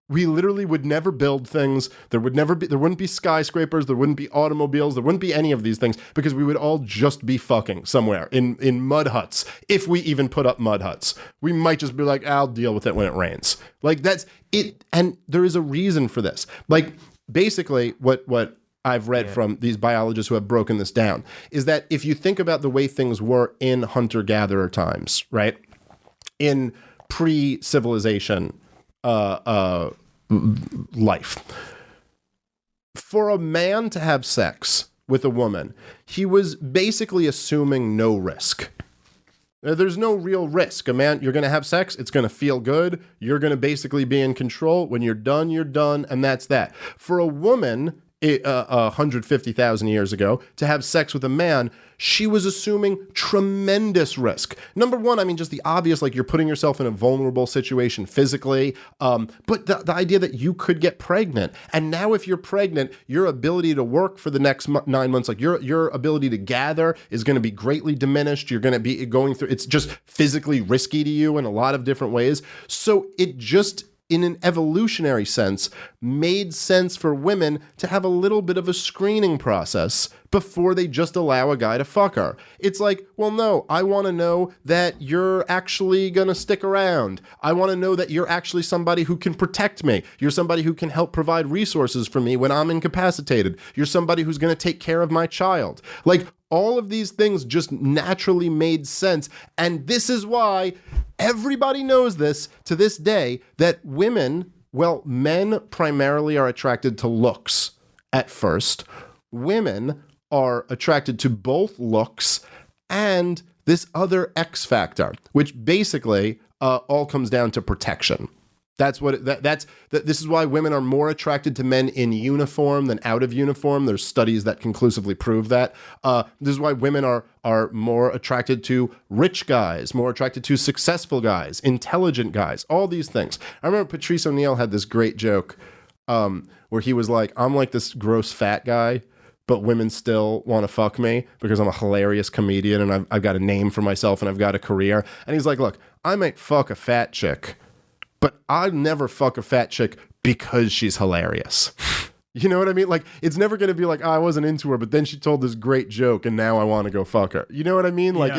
We literally would never build things. There wouldn't be skyscrapers. There wouldn't be automobiles. There wouldn't be any of these things because we would all just be fucking somewhere in mud huts. If we even put up mud huts, we might just be like, I'll deal with it when it rains. Like that's it. And there is a reason for this. Like basically what I've read from these biologists who have broken this down is that if you think about the way things were in hunter-gatherer times, right? In pre-civilization life. For a man to have sex with a woman, he was basically assuming no risk. There's no real risk. A man, you're going to have sex, it's going to feel good, you're going to basically be in control. When you're done, and that's that. For a woman, 150,000 years ago, to have sex with a man, she was assuming tremendous risk. Number one, I mean, just the obvious, like you're putting yourself in a vulnerable situation physically, but the idea that you could get pregnant. And now if you're pregnant, your ability to work for the next 9 months, like your ability to gather is going to be greatly diminished. You're going to be going through, it's just physically risky to you in a lot of different ways. So it just, in an evolutionary sense, made sense for women to have a little bit of a screening process before they just allow a guy to fuck her. It's like, well, no, I want to know that you're actually going to stick around. I want to know that you're actually somebody who can protect me. You're somebody who can help provide resources for me when I'm incapacitated. You're somebody who's going to take care of my child. Like, all of these things just naturally made sense. And this is why everybody knows this to this day, that women, well, men primarily are attracted to looks at first. Women are attracted to both looks and this other X factor, which basically all comes down to protection. That's what this is why women are more attracted to men in uniform than out of uniform. There's studies that conclusively prove that. This is why women are more attracted to rich guys, more attracted to successful guys, intelligent guys, all these things. I remember Patrice O'Neal had this great joke where he was like, I'm like this gross fat guy, but women still want to fuck me because I'm a hilarious comedian and I've got a name for myself and I've got a career. And he's like, look, I might fuck a fat chick, but I'd never fuck a fat chick because she's hilarious. You know what I mean? Like, it's never going to be like, oh, I wasn't into her, but then she told this great joke and now I want to go fuck her. You know what I mean? Like,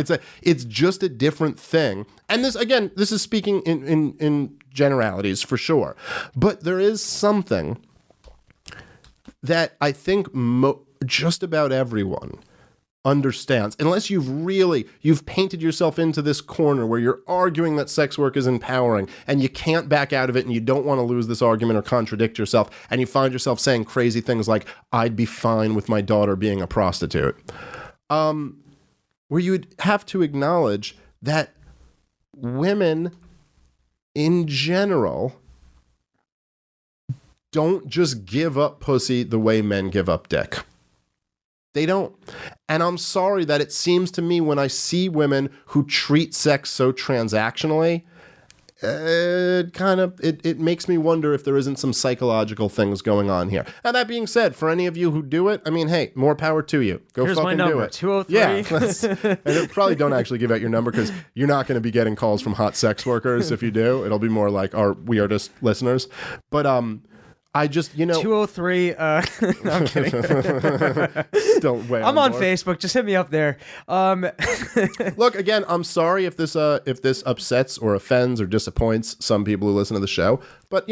it's just a different thing. And this, again, this is speaking in generalities for sure. But there is something that I think just about everyone understands, unless you've painted yourself into this corner where you're arguing that sex work is empowering and you can't back out of it and you don't want to lose this argument or contradict yourself, and you find yourself saying crazy things like, I'd be fine with my daughter being a prostitute, where you would have to acknowledge that women in general don't just give up pussy the way men give up dick. They don't. And I'm sorry that it seems to me when I see women who treat sex so transactionally, it makes me wonder if there isn't some psychological things going on here. And that being said, for any of you who do it, I mean, hey, more power to you. Go Here's fucking my number, do it. 203. Yeah. And probably don't actually give out your number because you're not going to be getting calls from hot sex workers if you do. It'll be more like our weirdest listeners. But I just, 203. No, I'm kidding. Still way I'm on board. Facebook. Just hit me up there. Look, again, I'm sorry if this upsets or offends or disappoints some people who listen to the show, but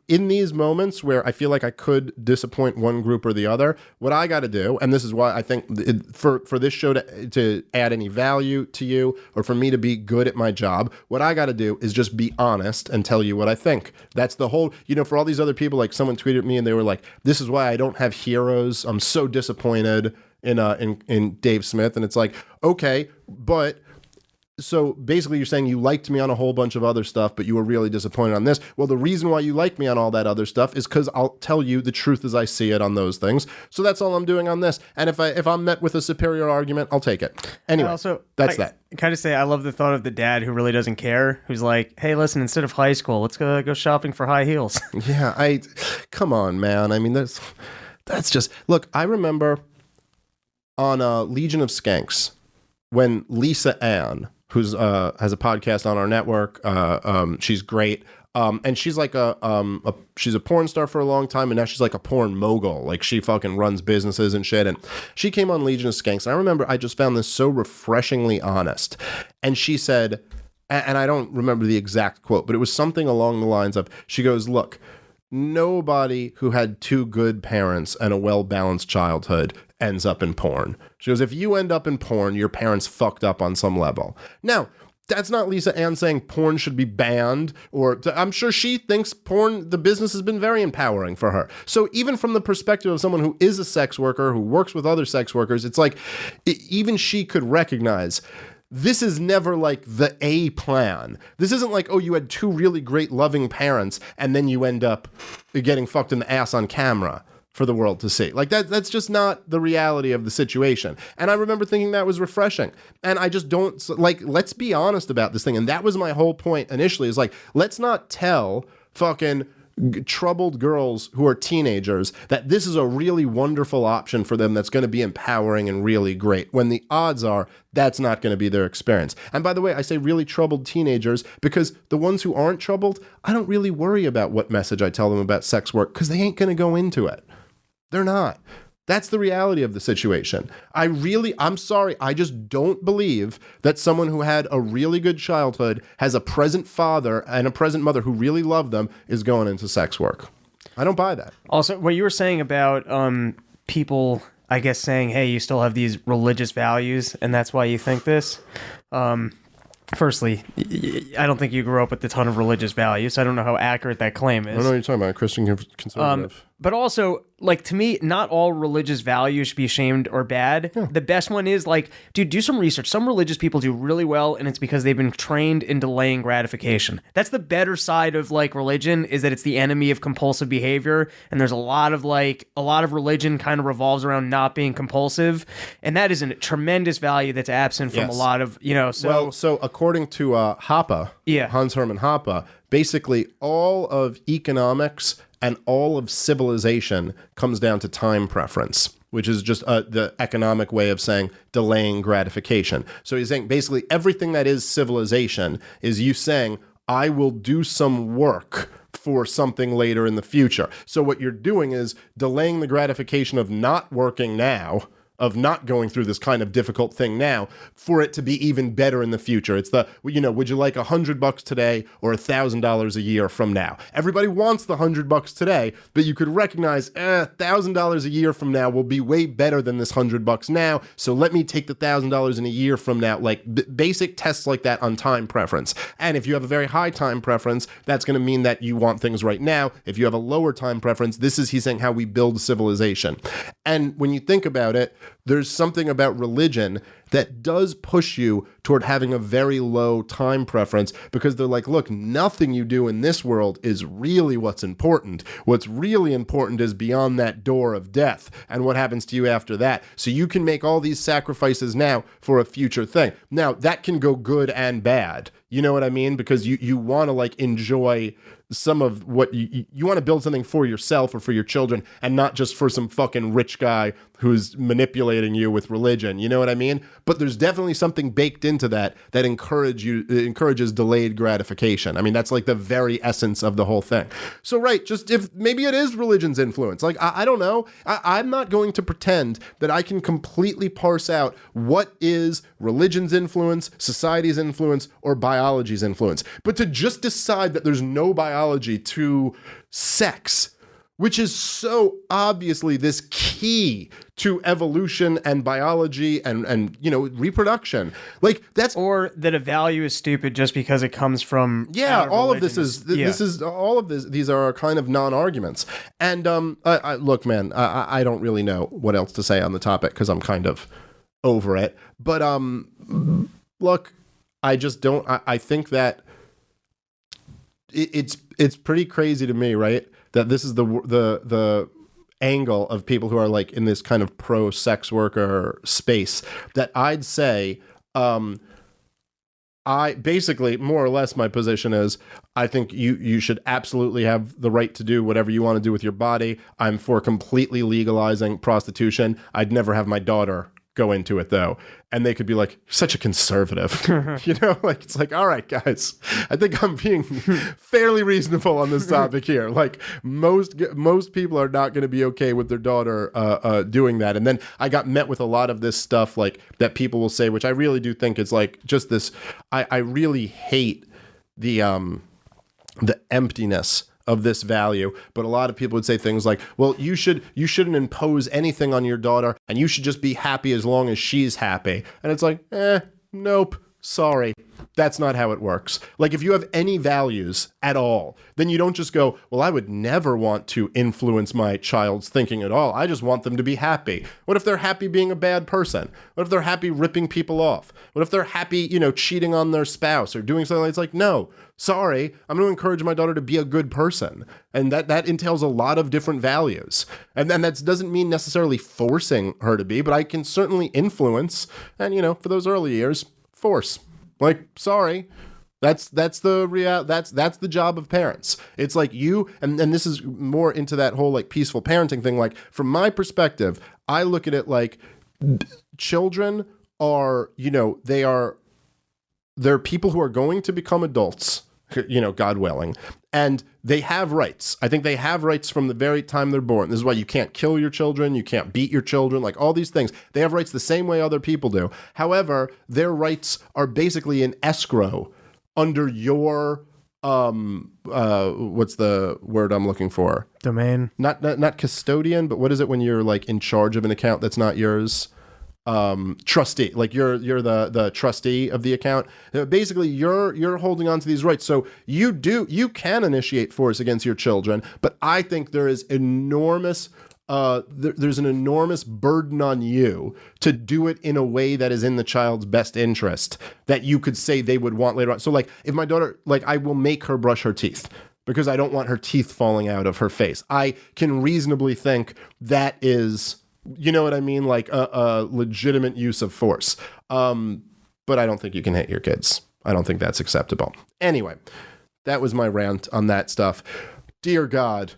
in these moments where I feel like I could disappoint one group or the other, what I got to do, and this is why I think for this show to add any value to you or for me to be good at my job, what I got to do is just be honest and tell you what I think. That's the whole, for all these other people, like someone tweeted at me and they were like, this is why I don't have heroes. I'm so disappointed in Dave Smith. And it's like, okay, but so basically you're saying you liked me on a whole bunch of other stuff, but you were really disappointed on this. Well, the reason why you like me on all that other stuff is because I'll tell you the truth as I see it on those things. So that's all I'm doing on this. And if I'm met with a superior argument, I'll take it. Anyway, that's that. I kind of say I love the thought of the dad who really doesn't care, who's like, hey, listen, instead of high school, let's go shopping for high heels. Yeah, come on, man. I mean, that's just, look, I remember on Legion of Skanks when Lisa Ann, who's has a podcast on our network. She's great. And she's like she's a porn star for a long time, and now she's like a porn mogul. Like she fucking runs businesses and shit. And she came on Legion of Skanks. And I remember I just found this so refreshingly honest. And she said, and I don't remember the exact quote, but it was something along the lines of, she goes, look, nobody who had two good parents and a well-balanced childhood ends up in porn. She goes, if you end up in porn, your parents fucked up on some level. Now, that's not Lisa Ann saying porn should be banned, or I'm sure she thinks porn, the business has been very empowering for her. So even from the perspective of someone who is a sex worker, who works with other sex workers, it's like even she could recognize this is never like the A plan. This isn't like, oh, you had two really great loving parents and then you end up getting fucked in the ass on camera for the world to see. Like that's just not the reality of the situation. And I remember thinking that was refreshing. And I just don't, like, let's be honest about this thing. And that was my whole point initially, is like, let's not tell fucking troubled girls who are teenagers that this is a really wonderful option for them that's going to be empowering and really great, when the odds are that's not going to be their experience. And by the way, I say really troubled teenagers because the ones who aren't troubled, I don't really worry about what message I tell them about sex work, because they ain't going to go into it. They're not. That's the reality of the situation. I'm sorry, I just don't believe that someone who had a really good childhood, has a present father and a present mother who really love them, is going into sex work. I don't buy that. Also, what you were saying about people, I guess, saying, hey, you still have these religious values, and that's why you think this. Firstly, I don't think you grew up with a ton of religious values, so I don't know how accurate that claim is. I don't know what you're talking about, Christian conservative. But also, like, to me, not all religious values should be shamed or bad. Yeah. The best one is, like, dude, do some research. Some religious people do really well, and it's because they've been trained in delaying gratification. That's the better side of, like, religion, is that it's the enemy of compulsive behavior, and there's a lot of religion kind of revolves around not being compulsive, and that is a tremendous value that's absent from a lot of, So according to Hoppe, Hans Hermann Hoppe, basically all of economics and all of civilization comes down to time preference, which is just the economic way of saying delaying gratification. So he's saying basically everything that is civilization is you saying, I will do some work for something later in the future. So what you're doing is delaying the gratification of not working now, of not going through this kind of difficult thing now, for it to be even better in the future. It's the, would you like $100 today or $1,000 a year from now? Everybody wants the $100 today, but you could recognize $1,000 a year from now will be way better than this $100 now. So let me take the $1,000 in a year from now. Like basic tests like that on time preference. And if you have a very high time preference, that's going to mean that you want things right now. If you have a lower time preference, he's saying how we build civilization. And when you think about it, there's something about religion that does push you toward having a very low time preference, because they're like, look, nothing you do in this world is really what's important. What's really important is beyond that door of death and what happens to you after that. So you can make all these sacrifices now for a future thing. Now, that can go good and bad. You know what I mean? Because you want to like enjoy some of what you want to build something for yourself or for your children, and not just for some fucking rich guy who's manipulating you with religion. You know what I mean? but there's definitely something baked into that encourages delayed gratification. I mean, that's like the very essence of the whole thing. So, right, just if maybe it is religion's influence. Like, I don't know. I'm not going to pretend that I can completely parse out what is religion's influence, society's influence, or biology's influence. But to just decide that there's no biology to sex, which is so obviously this key to evolution and biology and reproduction. Like, that's... Or that a value is stupid just because it comes from... Yeah, all of this religion. these are kind of non-arguments. And look, man, I don't really know what else to say on the topic because I'm kind of over it. But look, I just don't... I think that it's pretty crazy to me, right? That this is the angle of people who are like in this kind of pro-sex worker space, that I'd say, I basically, more or less, my position is, I think you should absolutely have the right to do whatever you want to do with your body. I'm for completely legalizing prostitution. I'd never have my daughter go into it, though. And they could be like, such a conservative. Like, it's like, all right, guys, I think I'm being fairly reasonable on this topic here. Like, most people are not going to be okay with their daughter doing that. And then I got met with a lot of this stuff, like, that people will say, which I really do think is like just this, I really hate the emptiness of this value. But a lot of people would say things like, well, you shouldn't impose anything on your daughter, and you should just be happy as long as she's happy. And it's like, nope, sorry. That's not how it works. Like, if you have any values at all, then you don't just go, well, I would never want to influence my child's thinking at all. I just want them to be happy. What if they're happy being a bad person? What if they're happy ripping people off? What if they're happy, cheating on their spouse or doing something? It's like, no, sorry, I'm going to encourage my daughter to be a good person. And that entails a lot of different values. And then that doesn't mean necessarily forcing her to be, but I can certainly influence. And, for those early years, force. Like, sorry, that's the job of parents. It's like you, and this is more into that whole like peaceful parenting thing. Like, from my perspective, I look at it like children are, they're people who are going to become adults, God willing, and they have rights. I think they have rights from the very time they're born. This is why you can't kill your children, you can't beat your children, like all these things. They have rights the same way other people do. However, their rights are basically in escrow under your what's the word I'm looking for? Domain. Not custodian, but what is it when you're like in charge of an account that's not yours? Trustee, like you're the trustee of the account. Basically, you're holding on to these rights. So you can initiate force against your children, but I think there is enormous there's an enormous burden on you to do it in a way that is in the child's best interest, that you could say they would want later on. So like, if my daughter, like, I will make her brush her teeth because I don't want her teeth falling out of her face. I can reasonably think that is, you know what I mean? Like a legitimate use of force. But I don't think you can hit your kids. I don't think that's acceptable. Anyway, that was my rant on that stuff. Dear God,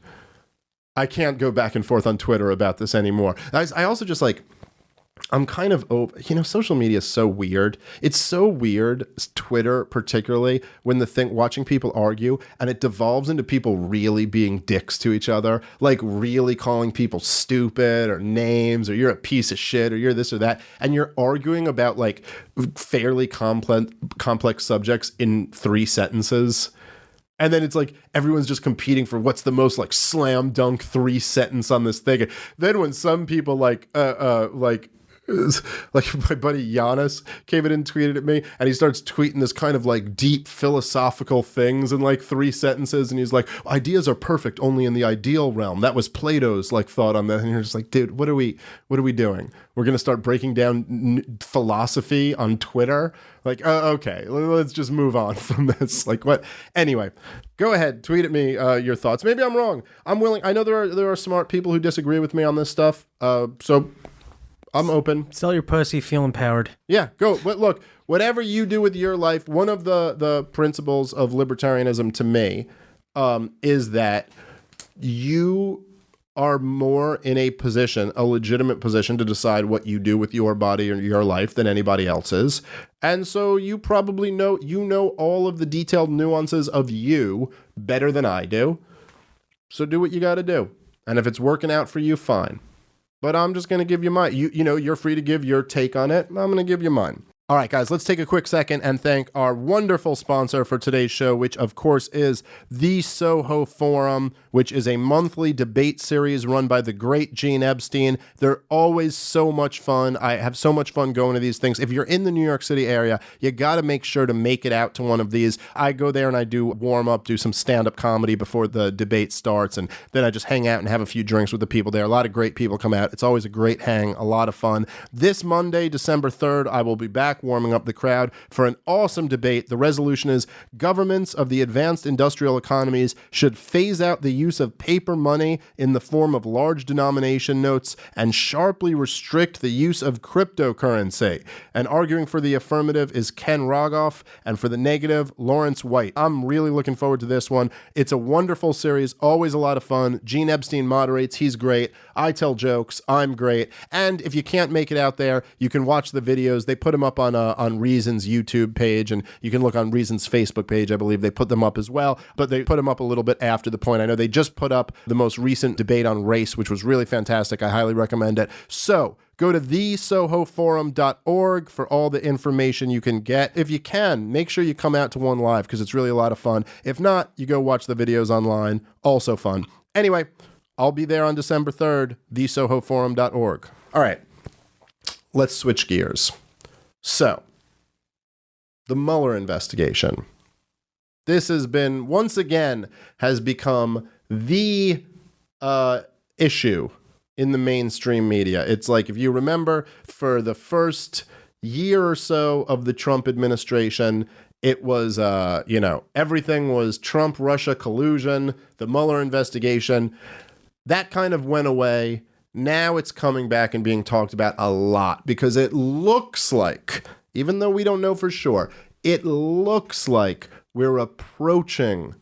I can't go back and forth on Twitter about this anymore. I also just like, I'm kind of over, social media is so weird. It's so weird, Twitter particularly, when watching people argue and it devolves into people really being dicks to each other, like really calling people stupid or names, or you're a piece of shit, or you're this or that. And you're arguing about like fairly complex subjects in 3 sentences. And then it's like everyone's just competing for what's the most like slam dunk 3 sentence on this thing. And then when some people like my buddy Giannis came in and tweeted at me, and he starts tweeting this kind of like deep philosophical things in like 3 sentences, and he's like, ideas are perfect only in the ideal realm. That was Plato's like thought on that. And you're just like, dude, what are we doing? We're gonna start breaking down philosophy on Twitter? Like, okay, let's just move on from this. Like, what? Anyway, go ahead, tweet at me your thoughts. Maybe I'm wrong. I'm willing. I know there are smart people who disagree with me on this stuff. So I'm open. Sell your pussy, feel empowered. Yeah, go. But look, whatever you do with your life, one of the principles of libertarianism to me is that you are more in a position, a legitimate position, to decide what you do with your body or your life than anybody else is. And so you probably know all of the detailed nuances of you better than I do. So do what you got to do. And if it's working out for you, fine. But I'm just going to give you mine. You're free to give your take on it. I'm going to give you mine. All right, guys, let's take a quick second and thank our wonderful sponsor for today's show, which, of course, is the Soho Forum, which is a monthly debate series run by the great Gene Epstein. They're always so much fun. I have so much fun going to these things. If you're in the New York City area, you got to make sure to make it out to one of these. I go there and I do warm up, do some stand-up comedy before the debate starts, and then I just hang out and have a few drinks with the people there. A lot of great people come out. It's always a great hang, a lot of fun. This Monday, December 3rd, I will be back warming up the crowd for an awesome debate. The resolution is governments of the advanced industrial economies should phase out the use of paper money in the form of large denomination notes and sharply restrict the use of cryptocurrency. And arguing for the affirmative is Ken Rogoff, and for the negative, Lawrence White. I'm really looking forward to this one. It's a wonderful series, always a lot of fun. Gene Epstein moderates. He's great. I tell jokes. I'm great. And if you can't make it out there, you can watch the videos. They put them up on Reason's YouTube page, and you can look on Reason's Facebook page. I believe they put them up as well, but they put them up a little bit after the point. I know they just put up the most recent debate on race, which was really fantastic. I highly recommend it. So go to thesohoforum.org for all the information you can get. If you can, make sure you come out to one live because it's really a lot of fun. If not, you go watch the videos online. Also fun. Anyway, I'll be there on December 3rd, thesohoforum.org. All right, let's switch gears. So, the Mueller investigation. This has been, once again, has become the issue in the mainstream media. It's like, if you remember, for the first year or so of the Trump administration, it was, everything was Trump-Russia collusion, the Mueller investigation. That kind of went away. Now it's coming back and being talked about a lot because it looks like, even though we don't know for sure, it looks like we're approaching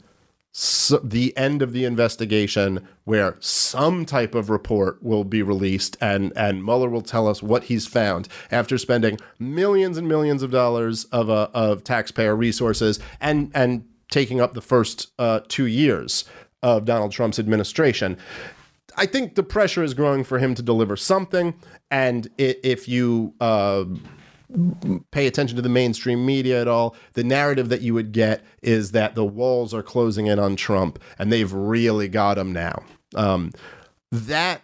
the end of the investigation where some type of report will be released and Mueller will tell us what he's found after spending millions and millions of dollars of taxpayer resources and taking up the first 2 years of Donald Trump's administration. I think the pressure is growing for him to deliver something, and if you pay attention to the mainstream media at all, the narrative that you would get is that the walls are closing in on Trump, and they've really got him now. That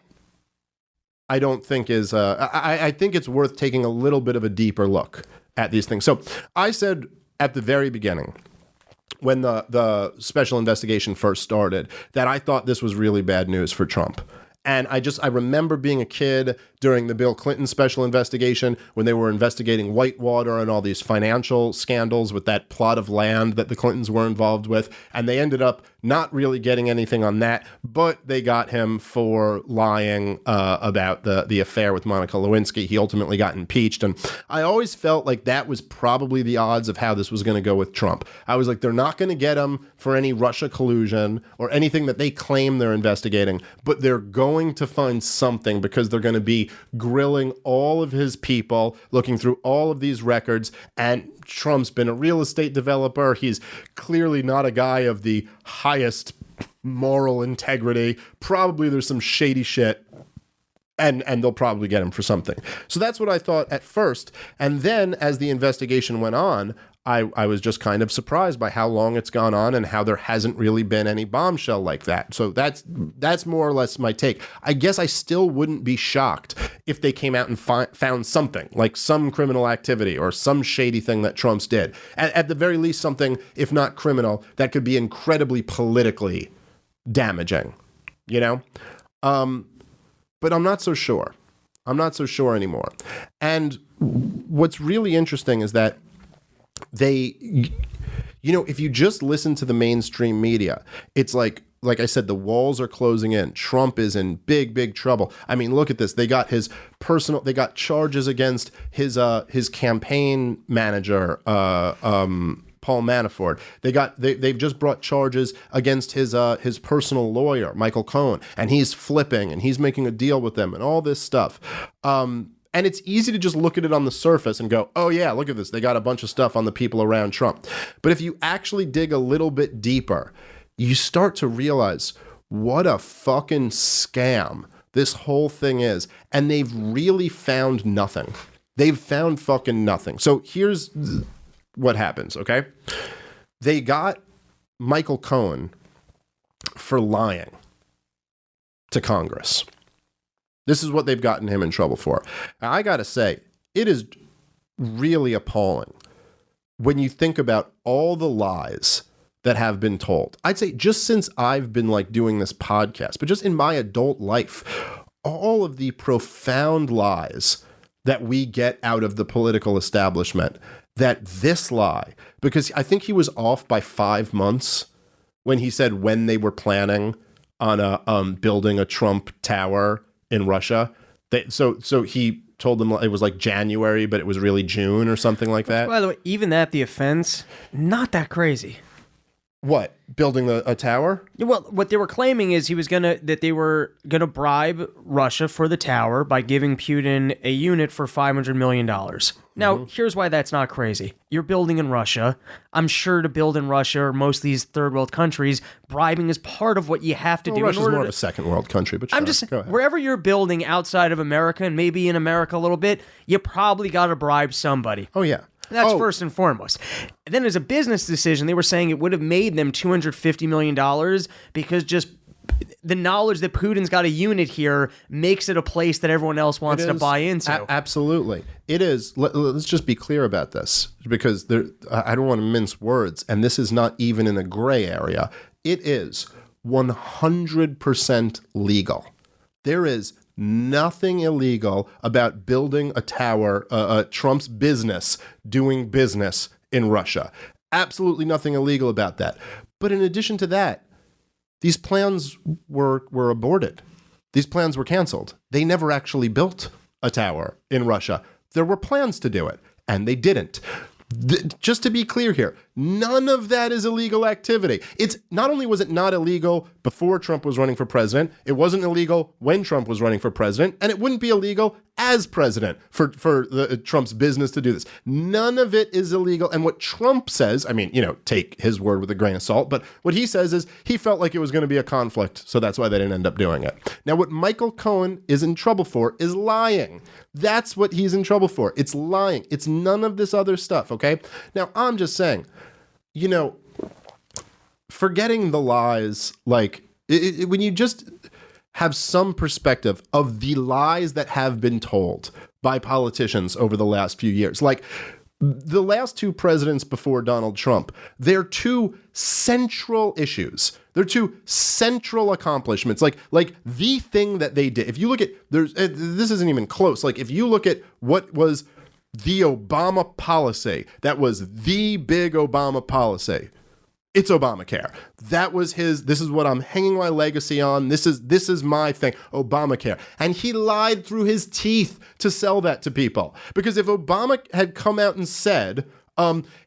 I don't think is, I think it's worth taking a little bit of a deeper look at these things. So I said at the very beginning, when the special investigation first started, that I thought this was really bad news for Trump. And I remember being a kid during the Bill Clinton special investigation when they were investigating Whitewater and all these financial scandals with that plot of land that the Clintons were involved with. And they ended up not really getting anything on that, but they got him for lying about the affair with Monica Lewinsky. He ultimately got impeached. And I always felt like that was probably the odds of how this was going to go with Trump. I was like, they're not going to get him for any Russia collusion or anything that they claim they're investigating, but they're going to find something because they're going to be grilling all of his people, looking through all of these records. And Trump's been a real estate developer. He's clearly not a guy of the highest moral integrity. Probably there's some shady shit, and they'll probably get him for something. So that's what I thought at first. And then as the investigation went on, I was just kind of surprised by how long it's gone on and how there hasn't really been any bombshell like that. So that's more or less my take. I guess I still wouldn't be shocked if they came out and found something, like some criminal activity or some shady thing that Trump's did. At the very least, something, if not criminal, that could be incredibly politically damaging, you know? But I'm not so sure. I'm not so sure anymore. And what's really interesting is that if you just listen to the mainstream media, it's like I said, the walls are closing in. Trump is in big, big trouble. I mean, look at this. They got charges against his campaign manager, Paul Paul Manafort. They've just brought charges against his personal lawyer, Michael Cohen, and he's flipping and he's making a deal with them and all this stuff. And it's easy to just look at it on the surface and go, oh yeah, look at this. They got a bunch of stuff on the people around Trump. But if you actually dig a little bit deeper, you start to realize what a fucking scam this whole thing is. And they've really found nothing. They've found fucking nothing. So here's what happens, okay? They got Michael Cohen for lying to Congress. This is what they've gotten him in trouble for. Now, I gotta say, it is really appalling when you think about all the lies that have been told. I'd say just since I've been like doing this podcast, but just in my adult life, all of the profound lies that we get out of the political establishment, that this lie, because I think he was off by 5 months when he said when they were planning on building a Trump tower in Russia. So he told them it was like January, but it was really June or something like that. By the way, even that, the offense, not that crazy. What? Building a tower? Well, what they were claiming is that they were gonna bribe Russia for the tower by giving Putin a unit for $500 million. Now, here's why that's not crazy. You're building in Russia. I'm sure to build in Russia or most of these third world countries, bribing is part of what you have to do. Russia's more of a second world country, but sure. I'm just wherever you're building outside of America and maybe in America a little bit, you probably got to bribe somebody. Oh yeah. That's first and foremost. And then as a business decision, they were saying it would have made them $250 million because just the knowledge that Putin's got a unit here makes it a place that everyone else wants to buy into. Absolutely. It is. Let's just be clear about this, because I don't want to mince words, and this is not even in a gray area. It is 100% legal. There is nothing illegal about building a tower, Trump's business doing business in Russia. Absolutely nothing illegal about that. But in addition to that, these plans were aborted. These plans were canceled. They never actually built a tower in Russia. There were plans to do it, and they didn't. Just to be clear here, none of that is illegal activity. It's not only was it not illegal before Trump was running for president, it wasn't illegal when Trump was running for president, and it wouldn't be illegal as president for Trump's business to do this. None of it is illegal. And what Trump says, I mean, take his word with a grain of salt, but what he says is he felt like it was going to be a conflict, so that's why they didn't end up doing it. Now, what Michael Cohen is in trouble for is lying. That's what he's in trouble for. It's lying. It's none of this other stuff, okay? Now, I'm just saying, forgetting the lies, like, when you just have some perspective of the lies that have been told by politicians over the last few years, like the last two presidents before Donald Trump, their two central issues, their two central accomplishments, like the thing that they did. If you look at, this isn't even close. Like if you look at what was the Obama policy, that was the big Obama policy, it's Obamacare. That was this is what I'm hanging my legacy on. This is my thing, Obamacare. And he lied through his teeth to sell that to people. Because if Obama had come out and said,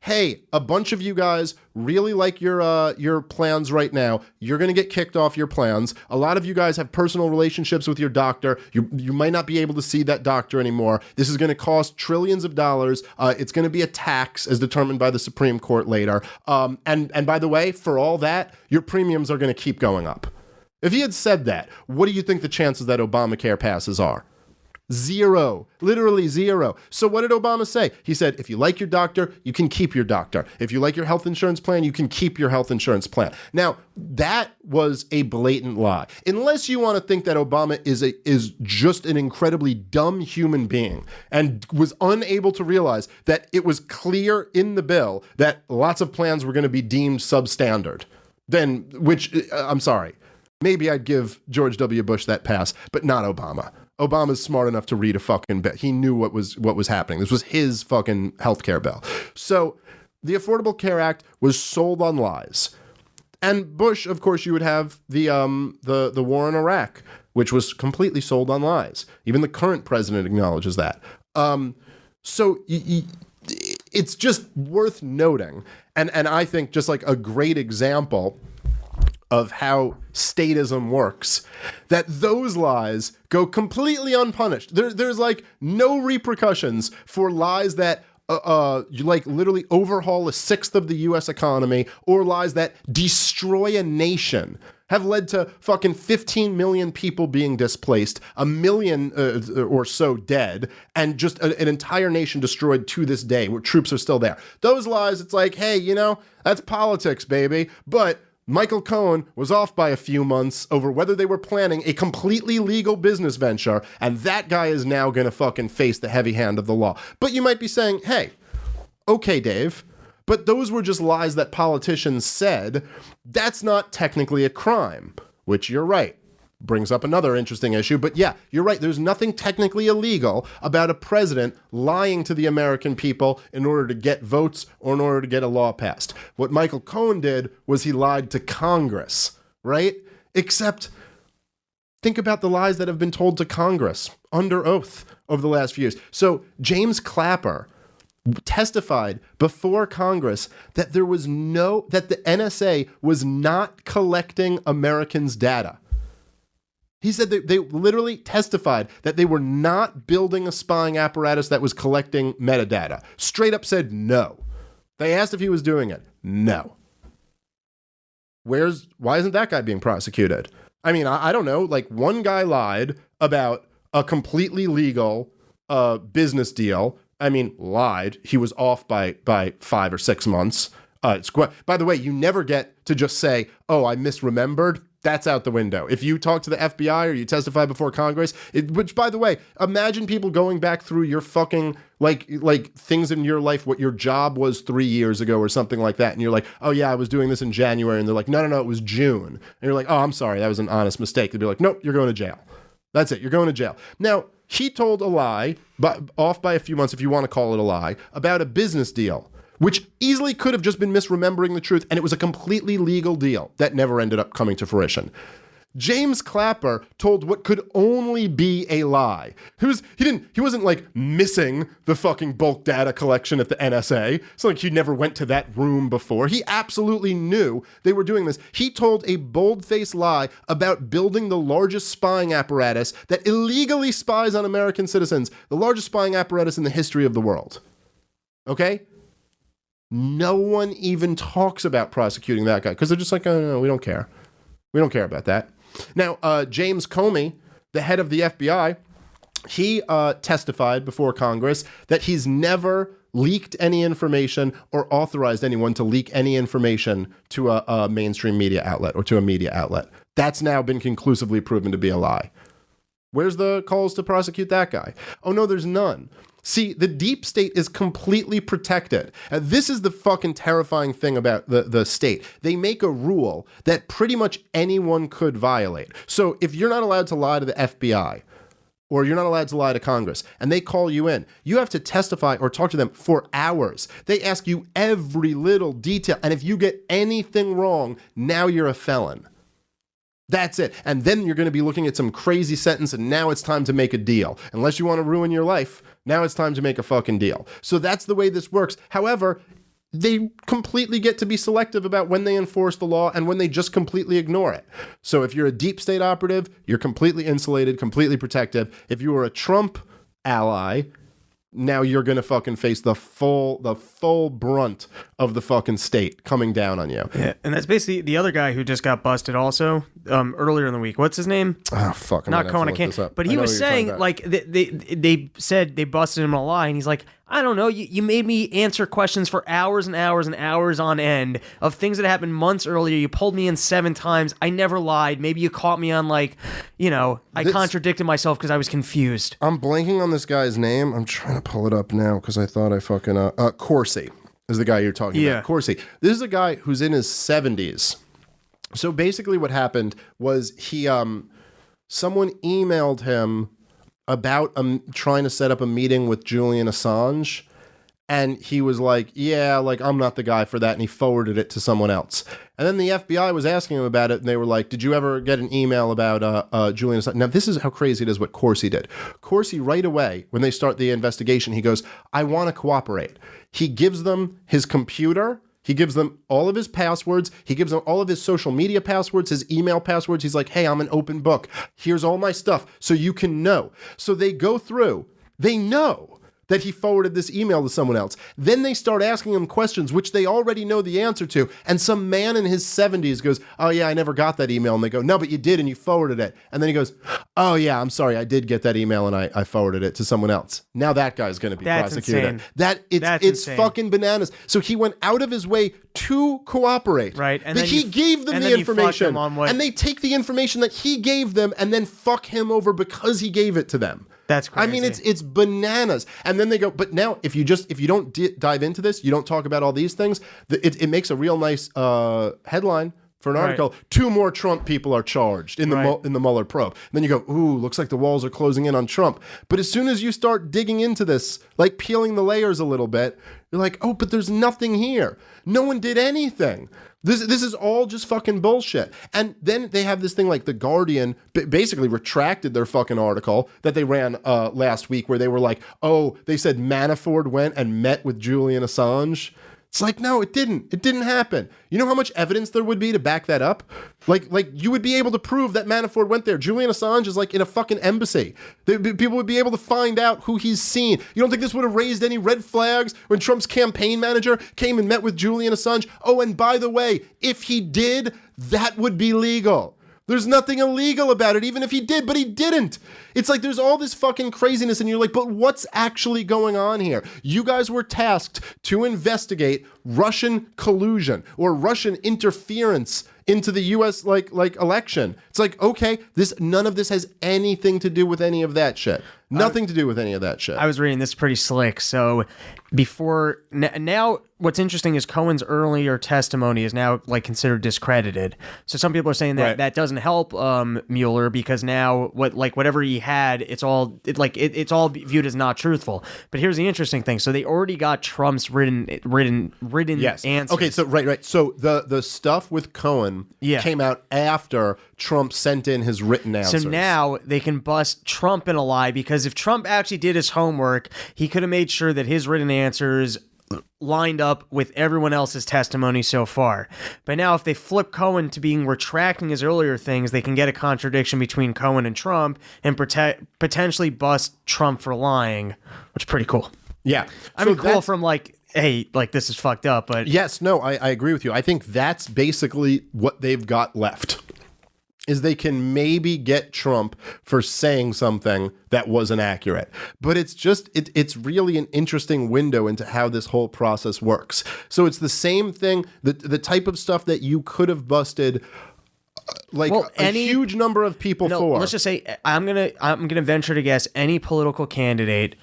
hey, a bunch of you guys really like your plans right now. You're going to get kicked off your plans. A lot of you guys have personal relationships with your doctor. You might not be able to see that doctor anymore. This is going to cost trillions of dollars. It's going to be a tax as determined by the Supreme Court later. And by the way, for all that, your premiums are going to keep going up. If he had said that, what do you think the chances that Obamacare passes are? Zero. Literally zero. So what did Obama say? He said, if you like your doctor, you can keep your doctor. If you like your health insurance plan, you can keep your health insurance plan. Now, that was a blatant lie. Unless you want to think that Obama is just an incredibly dumb human being and was unable to realize that it was clear in the bill that lots of plans were going to be deemed substandard, then, I'm sorry, maybe I'd give George W. Bush that pass, but not Obama. Obama's smart enough to read a fucking bill. He knew what was happening. This was his fucking healthcare bill. So the Affordable Care Act was sold on lies. And Bush, of course, you would have the war in Iraq, which was completely sold on lies. Even the current president acknowledges that. So it's just worth noting, and I think just like a great example of how statism works, that those lies go completely unpunished. There's like no repercussions for lies that you like literally overhaul a sixth of the U.S. economy, or lies that destroy a nation, have led to fucking 15 million people being displaced, a million or so dead, and just an entire nation destroyed to this day where troops are still there. Those lies, it's like, hey, you know, that's politics, baby. But Michael Cohen was off by a few months over whether they were planning a completely legal business venture, and that guy is now going to fucking face the heavy hand of the law. But you might be saying, hey, okay, Dave, but those were just lies that politicians said. That's not technically a crime, which you're right. Brings up another interesting issue, but yeah, you're right. There's nothing technically illegal about a president lying to the American people in order to get votes or in order to get a law passed. What Michael Cohen did was he lied to Congress, right? Except think about the lies that have been told to Congress under oath over the last few years. So James Clapper testified before Congress that that the NSA was not collecting Americans' data. He said that they literally testified that they were not building a spying apparatus that was collecting metadata. Straight up said no. They asked if he was doing it. No. Why isn't that guy being prosecuted? I mean, I don't know. Like, one guy lied about a completely legal business deal. I mean, lied. He was off by 5 or 6 months. By the way, you never get to just say, oh, I misremembered. That's out the window. If you talk to the FBI or you testify before Congress, which, by the way, imagine people going back through your fucking, like things in your life, what your job was 3 years ago or something like that. And you're like, oh yeah, I was doing this in January. And they're like, no, it was June. And you're like, oh, I'm sorry, that was an honest mistake. They'd be like, nope, you're going to jail. That's it. You're going to jail. Now, he told a lie, but off by a few months, if you want to call it a lie, about a business deal, which easily could have just been misremembering the truth, and it was a completely legal deal that never ended up coming to fruition. James Clapper told what could only be a lie. He wasn't like missing the fucking bulk data collection at the NSA. It's like he never went to that room before. He absolutely knew they were doing this. He told a bold-faced lie about building the largest spying apparatus that illegally spies on American citizens, the largest spying apparatus in the history of the world. Okay? No one even talks about prosecuting that guy because they're just like, oh, no, we don't care. We don't care about that. Now, James Comey, the head of the FBI, he testified before Congress that he's never leaked any information or authorized anyone to leak any information to a mainstream media outlet or to a media outlet. That's now been conclusively proven to be a lie. Where's the calls to prosecute that guy? Oh, no, there's none. See, the deep state is completely protected. This is the fucking terrifying thing about the state. They make a rule that pretty much anyone could violate. So if you're not allowed to lie to the FBI, or you're not allowed to lie to Congress, and they call you in, you have to testify or talk to them for hours. They ask you every little detail, and if you get anything wrong, now you're a felon. That's it. And then you're going to be looking at some crazy sentence, and now it's time to make a deal. Unless you want to ruin your life, now it's time to make a fucking deal. So that's the way this works. However, they completely get to be selective about when they enforce the law and when they just completely ignore it. So if you're a deep state operative, you're completely insulated, completely protective. If you are a Trump ally, now you're going to fucking face the full brunt of the fucking state coming down on you. Yeah, and that's basically the other guy who just got busted also earlier in the week. What's his name? Oh, fuck. Not Cohen, I can't. But he was saying, like, they said they busted him in a lie, and he's like, I don't know, you made me answer questions for hours and hours and hours on end of things that happened months earlier. You pulled me in 7 times. I never lied. Maybe you caught me on, like, I contradicted myself because I was confused. I'm blanking on this guy's name. I'm trying to pull it up now because I thought I fucking... Corsi is the guy you're talking about. Corsi. This is a guy who's in his 70s. So basically what happened was he... someone emailed him about trying to set up a meeting with Julian Assange, And he was like, yeah, like, I'm not the guy for that. And he forwarded it to someone else. And then the FBI was asking him about it. And they were like, did you ever get an email about Julian Assange? Now, this is how crazy it is what Corsi did. Corsi, right away, when they start the investigation, he goes, I want to cooperate. He gives them his computer. He gives them all of his passwords. He gives them all of his social media passwords, his email passwords. He's like, hey, I'm an open book. Here's all my stuff so you can know. So they go through. They know that he forwarded this email to someone else. Then they start asking him questions, which they already know the answer to. And some man in his 70s goes, oh, yeah, I never got that email. And they go, no, but you did, and you forwarded it. And then he goes, oh, yeah, I'm sorry, I did get that email, and I forwarded it to someone else. Now that guy's going to be prosecuted. Insane. It's insane. fucking bananas. So he went out of his way to cooperate. Right. And then he gave them the information. And they take the information that he gave them and then fuck him over because he gave it to them. That's crazy. I mean, it's bananas. And then they go, but now if you don't dive into this, you don't talk about all these things, it makes a real nice headline for an article. Right. 2 more Trump people are charged in the Mueller probe. And then you go, ooh, looks like the walls are closing in on Trump. But as soon as you start digging into this, like peeling the layers a little bit, you're like, oh, but there's nothing here. No one did anything. This is all just fucking bullshit. And then they have this thing like The Guardian basically retracted their fucking article that they ran last week where they were like, oh, they said Manafort went and met with Julian Assange. It's like, no, it didn't. It didn't happen. You know how much evidence there would be to back that up? Like you would be able to prove that Manafort went there. Julian Assange is like in a fucking embassy. People would be able to find out who he's seen. You don't think this would have raised any red flags when Trump's campaign manager came and met with Julian Assange? Oh, and by the way, if he did, that would be legal. There's nothing illegal about it, even if he did, but he didn't. It's like there's all this fucking craziness, and you're like, but what's actually going on here? You guys were tasked to investigate Russian collusion or Russian interference into the U.S. like election. It's like, okay, none of this has anything to do with any of that shit. Nothing to do with any of that shit. I was reading this pretty slick. So now what's interesting is Cohen's earlier testimony is now like considered discredited. So some people are saying that that doesn't help Mueller because now whatever he had, it's all viewed as not truthful. But here's the interesting thing. So they already got Trump's written yes. answers. Okay, so right. So the stuff with Cohen came out after Trump sent in his written answers. So now they can bust Trump in a lie because if Trump actually did his homework, he could have made sure that his written answers lined up with everyone else's testimony so far. But now if they flip Cohen to being retracting his earlier things, they can get a contradiction between Cohen and Trump and potentially bust Trump for lying, which is pretty cool. Yeah. I mean, cool from like, hey, like this is fucked up, but... Yes, no, I agree with you. I think that's basically what they've got left. Is they can maybe get Trump for saying something that wasn't accurate. But it's just, it's really an interesting window into how this whole process works. So it's the same thing, the type of stuff that you could have busted a huge number of people for. Let's just say, I'm gonna venture to guess any political candidate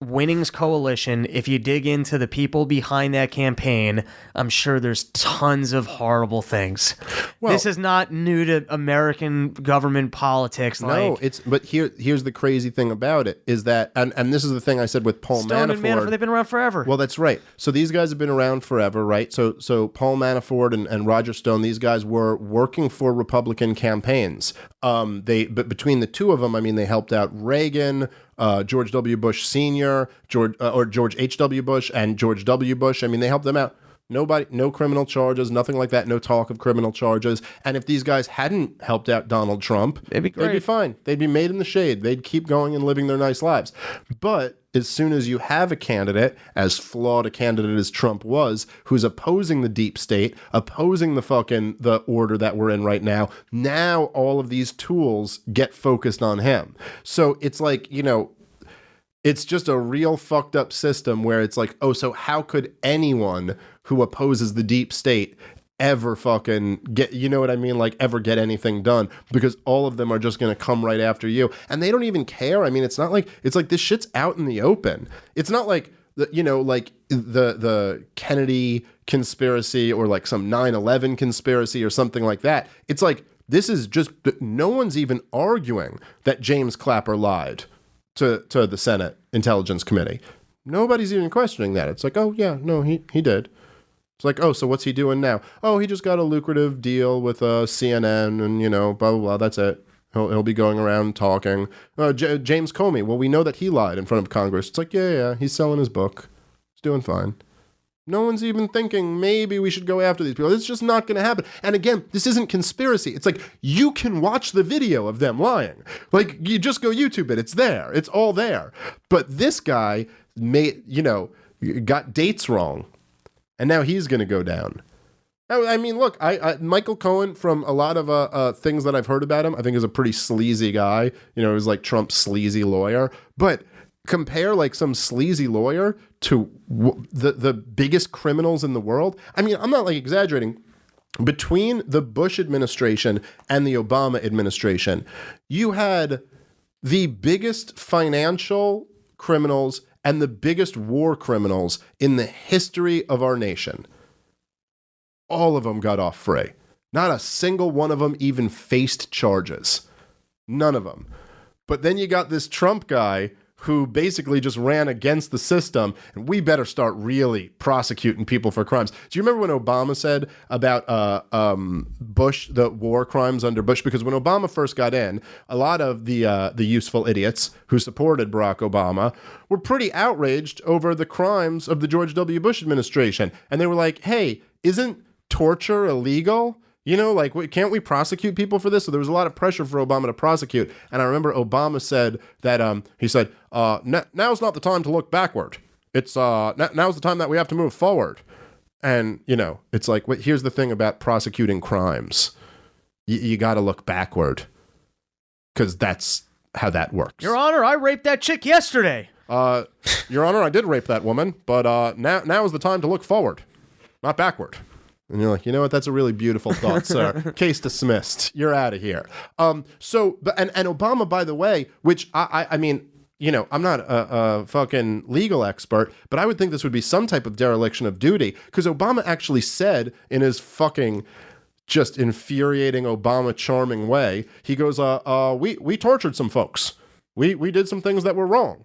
winning's coalition, if you dig into the people behind that campaign, I'm sure there's tons of horrible things. Well, this is not new to American government politics. No, but here's the crazy thing about it is that, and this is the thing I said with Paul Stone Manafort. And Manafort, they've been around forever. Well, that's right. So these guys have been around forever, right? So Paul Manafort and Roger Stone, these guys were working for Republican campaigns. But between the two of them, I mean, they helped out Reagan, George W. Bush Sr., George H.W. Bush, and George W. Bush. I mean, they helped them out. No criminal charges, nothing like that, no talk of criminal charges. And if these guys hadn't helped out Donald Trump, they'd be fine. They'd be made in the shade. They'd keep going and living their nice lives. But as soon as you have a candidate, as flawed a candidate as Trump was, who's opposing the deep state, opposing the order that we're in right now all of these tools get focused on him. So it's like, it's just a real fucked up system where it's like, oh, so how could anyone who opposes the deep state ever fucking get, you know what I mean? Like ever get anything done, because all of them are just going to come right after you. And they don't even care. I mean, it's like this shit's out in the open. It's not like, the Kennedy conspiracy or like some 9/11 conspiracy or something like that. It's like, this is just, no one's even arguing that James Clapper lied to the Senate Intelligence Committee. Nobody's even questioning that. It's like, oh yeah, no, he did. It's like, oh, so what's he doing now? Oh, he just got a lucrative deal with CNN and, blah, blah, blah. That's it. He'll be going around talking. James Comey, well, we know that he lied in front of Congress. It's like, yeah, he's selling his book. He's doing fine. No one's even thinking maybe we should go after these people. It's just not going to happen. And again, this isn't conspiracy. It's like you can watch the video of them lying. Like you just go YouTube it. It's there. It's all there. But this guy got dates wrong. And now he's going to go down. I mean, look, Michael Cohen, from a lot of things that I've heard about him, I think is a pretty sleazy guy. He was like Trump's sleazy lawyer. But compare like some sleazy lawyer to the biggest criminals in the world. I mean, I'm not like exaggerating. Between the Bush administration and the Obama administration, you had the biggest financial criminals and the biggest war criminals in the history of our nation. All of them got off free. Not a single one of them even faced charges. None of them. But then you got this Trump guy who basically just ran against the system, and we better start really prosecuting people for crimes. Do you remember when Obama said about Bush, the war crimes under Bush? Because when Obama first got in, a lot of the useful idiots who supported Barack Obama were pretty outraged over the crimes of the George W. Bush administration. And they were like, hey, isn't torture illegal? Can't we prosecute people for this? So there was a lot of pressure for Obama to prosecute. And I remember Obama said that, he said, now's not the time to look backward. It's now's the time that we have to move forward. And, it's like, here's the thing about prosecuting crimes. You got to look backward because that's how that works. Your Honor, I raped that chick yesterday. Your Honor, I did rape that woman, but now is the time to look forward, not backward. And you're like, you know what? That's a really beautiful thought, sir. Case dismissed. You're out of here. And Obama, by the way, which I mean, I'm not a fucking legal expert, but I would think this would be some type of dereliction of duty, because Obama actually said in his fucking just infuriating Obama charming way, he goes, we tortured some folks. We did some things that were wrong.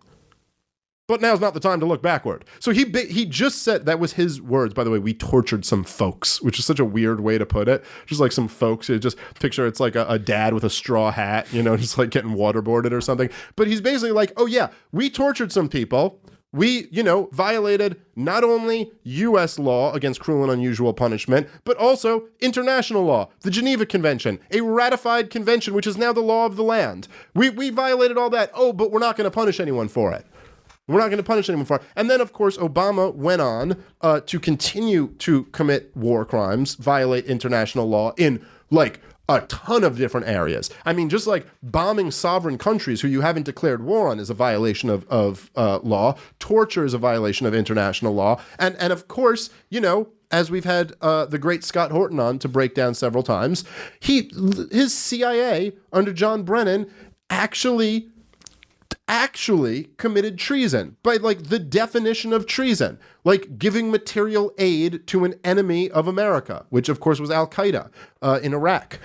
But now's not the time to look backward. So he just said, that was his words, by the way, we tortured some folks, which is such a weird way to put it. Just like some folks, you just picture it's like a dad with a straw hat, just like getting waterboarded or something. But he's basically like, oh yeah, we tortured some people. We, violated not only U.S. law against cruel and unusual punishment, but also international law, the Geneva Convention, a ratified convention, which is now the law of the land. We violated all that. Oh, but we're not going to punish anyone for it. We're not going to punish anyone for it. And then, of course, Obama went on to continue to commit war crimes, violate international law in, like, a ton of different areas. I mean, just like bombing sovereign countries who you haven't declared war on is a violation of law. Torture is a violation of international law. And of course, as we've had the great Scott Horton on to break down several times, his CIA under John Brennan actually committed treason by like the definition of treason, like giving material aid to an enemy of America, which of course was Al-Qaeda in Iraq.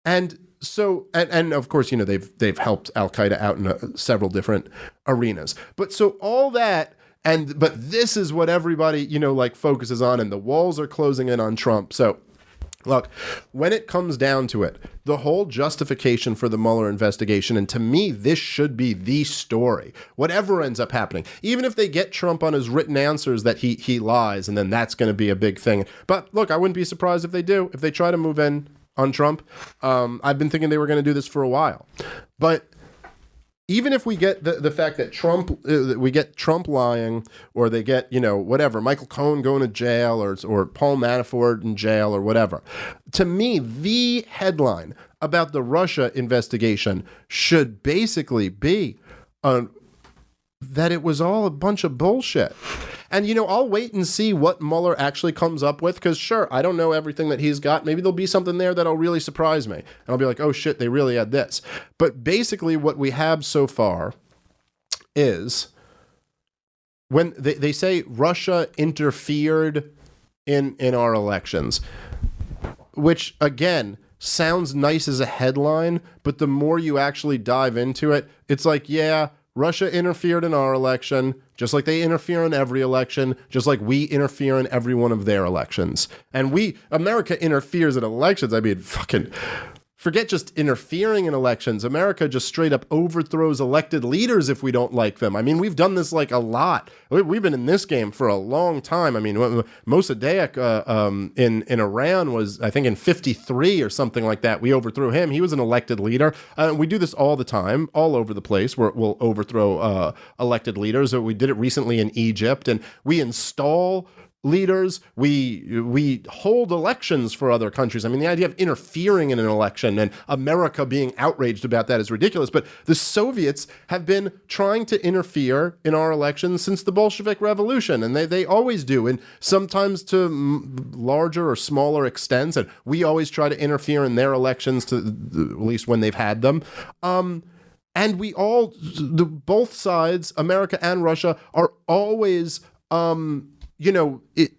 And so, and of course, they've helped Al-Qaeda out in several different arenas. But so all that, but this is what everybody, focuses on, and the walls are closing in on Trump. So look, when it comes down to it, the whole justification for the Mueller investigation, and to me, this should be the story, whatever ends up happening, even if they get Trump on his written answers that he lies, and then that's going to be a big thing. But look, I wouldn't be surprised if they do, if they try to move in on Trump. I've been thinking they were going to do this for a while. But even if we get the fact that we get Trump lying, or they get, whatever, Michael Cohen going to jail, or Paul Manafort in jail, or whatever, to me, the headline about the Russia investigation should basically be that it was all a bunch of bullshit. And, I'll wait and see what Mueller actually comes up with, because sure, I don't know everything that he's got. Maybe there'll be something there that'll really surprise me. And I'll be like, oh shit, they really had this. But basically what we have so far is when they say Russia interfered in our elections, which again, sounds nice as a headline, but the more you actually dive into it, it's like, yeah, Russia interfered in our election, just like they interfere in every election, just like we interfere in every one of their elections. And America interferes in elections. I mean, fucking forget just interfering in elections. America just straight up overthrows elected leaders if we don't like them. I mean, we've done this like a lot. We've been in this game for a long time. I mean, Mossadegh in Iran was, I think, in 1953 or something like that. We overthrew him. He was an elected leader. We do this all the time, all over the place, where we'll overthrow elected leaders. We did it recently in Egypt, and we install leaders. We hold elections for other countries. I mean, the idea of interfering in an election and America being outraged about that is ridiculous. But the Soviets have been trying to interfere in our elections since the Bolshevik Revolution, and they always do, and sometimes to larger or smaller extents. And we always try to interfere in their elections, to at least when they've had them. And we all, both sides, America and Russia, are always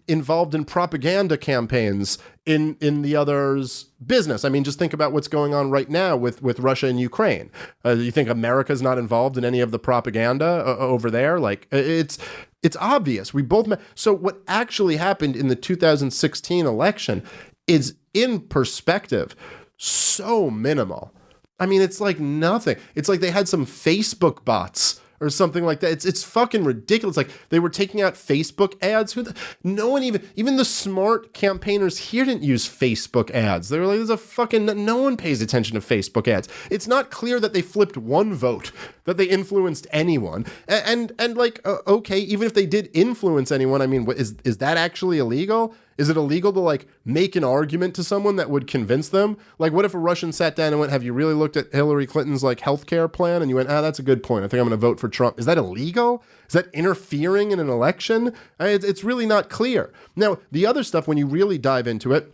involved in propaganda campaigns in the other's business. I mean, just think about what's going on right now with Russia and Ukraine. You think America's not involved in any of the propaganda over there? Like, it's obvious. We both so what actually happened in the 2016 election is, in perspective, so minimal. I mean, it's like nothing. It's like they had some Facebook bots or something like that. It's fucking ridiculous. Like, they were taking out Facebook ads. No one even the smart campaigners here didn't use Facebook ads. They were like, no one pays attention to Facebook ads. It's not clear that they flipped one vote, that they influenced anyone. And okay, even if they did influence anyone, I mean, is that actually illegal? Is it illegal to, like, make an argument to someone that would convince them? Like, what if a Russian sat down and went, have you really looked at Hillary Clinton's, like, healthcare plan? And you went, that's a good point. I think I'm going to vote for Trump. Is that illegal? Is that interfering in an election? It's really not clear. Now, the other stuff, when you really dive into it,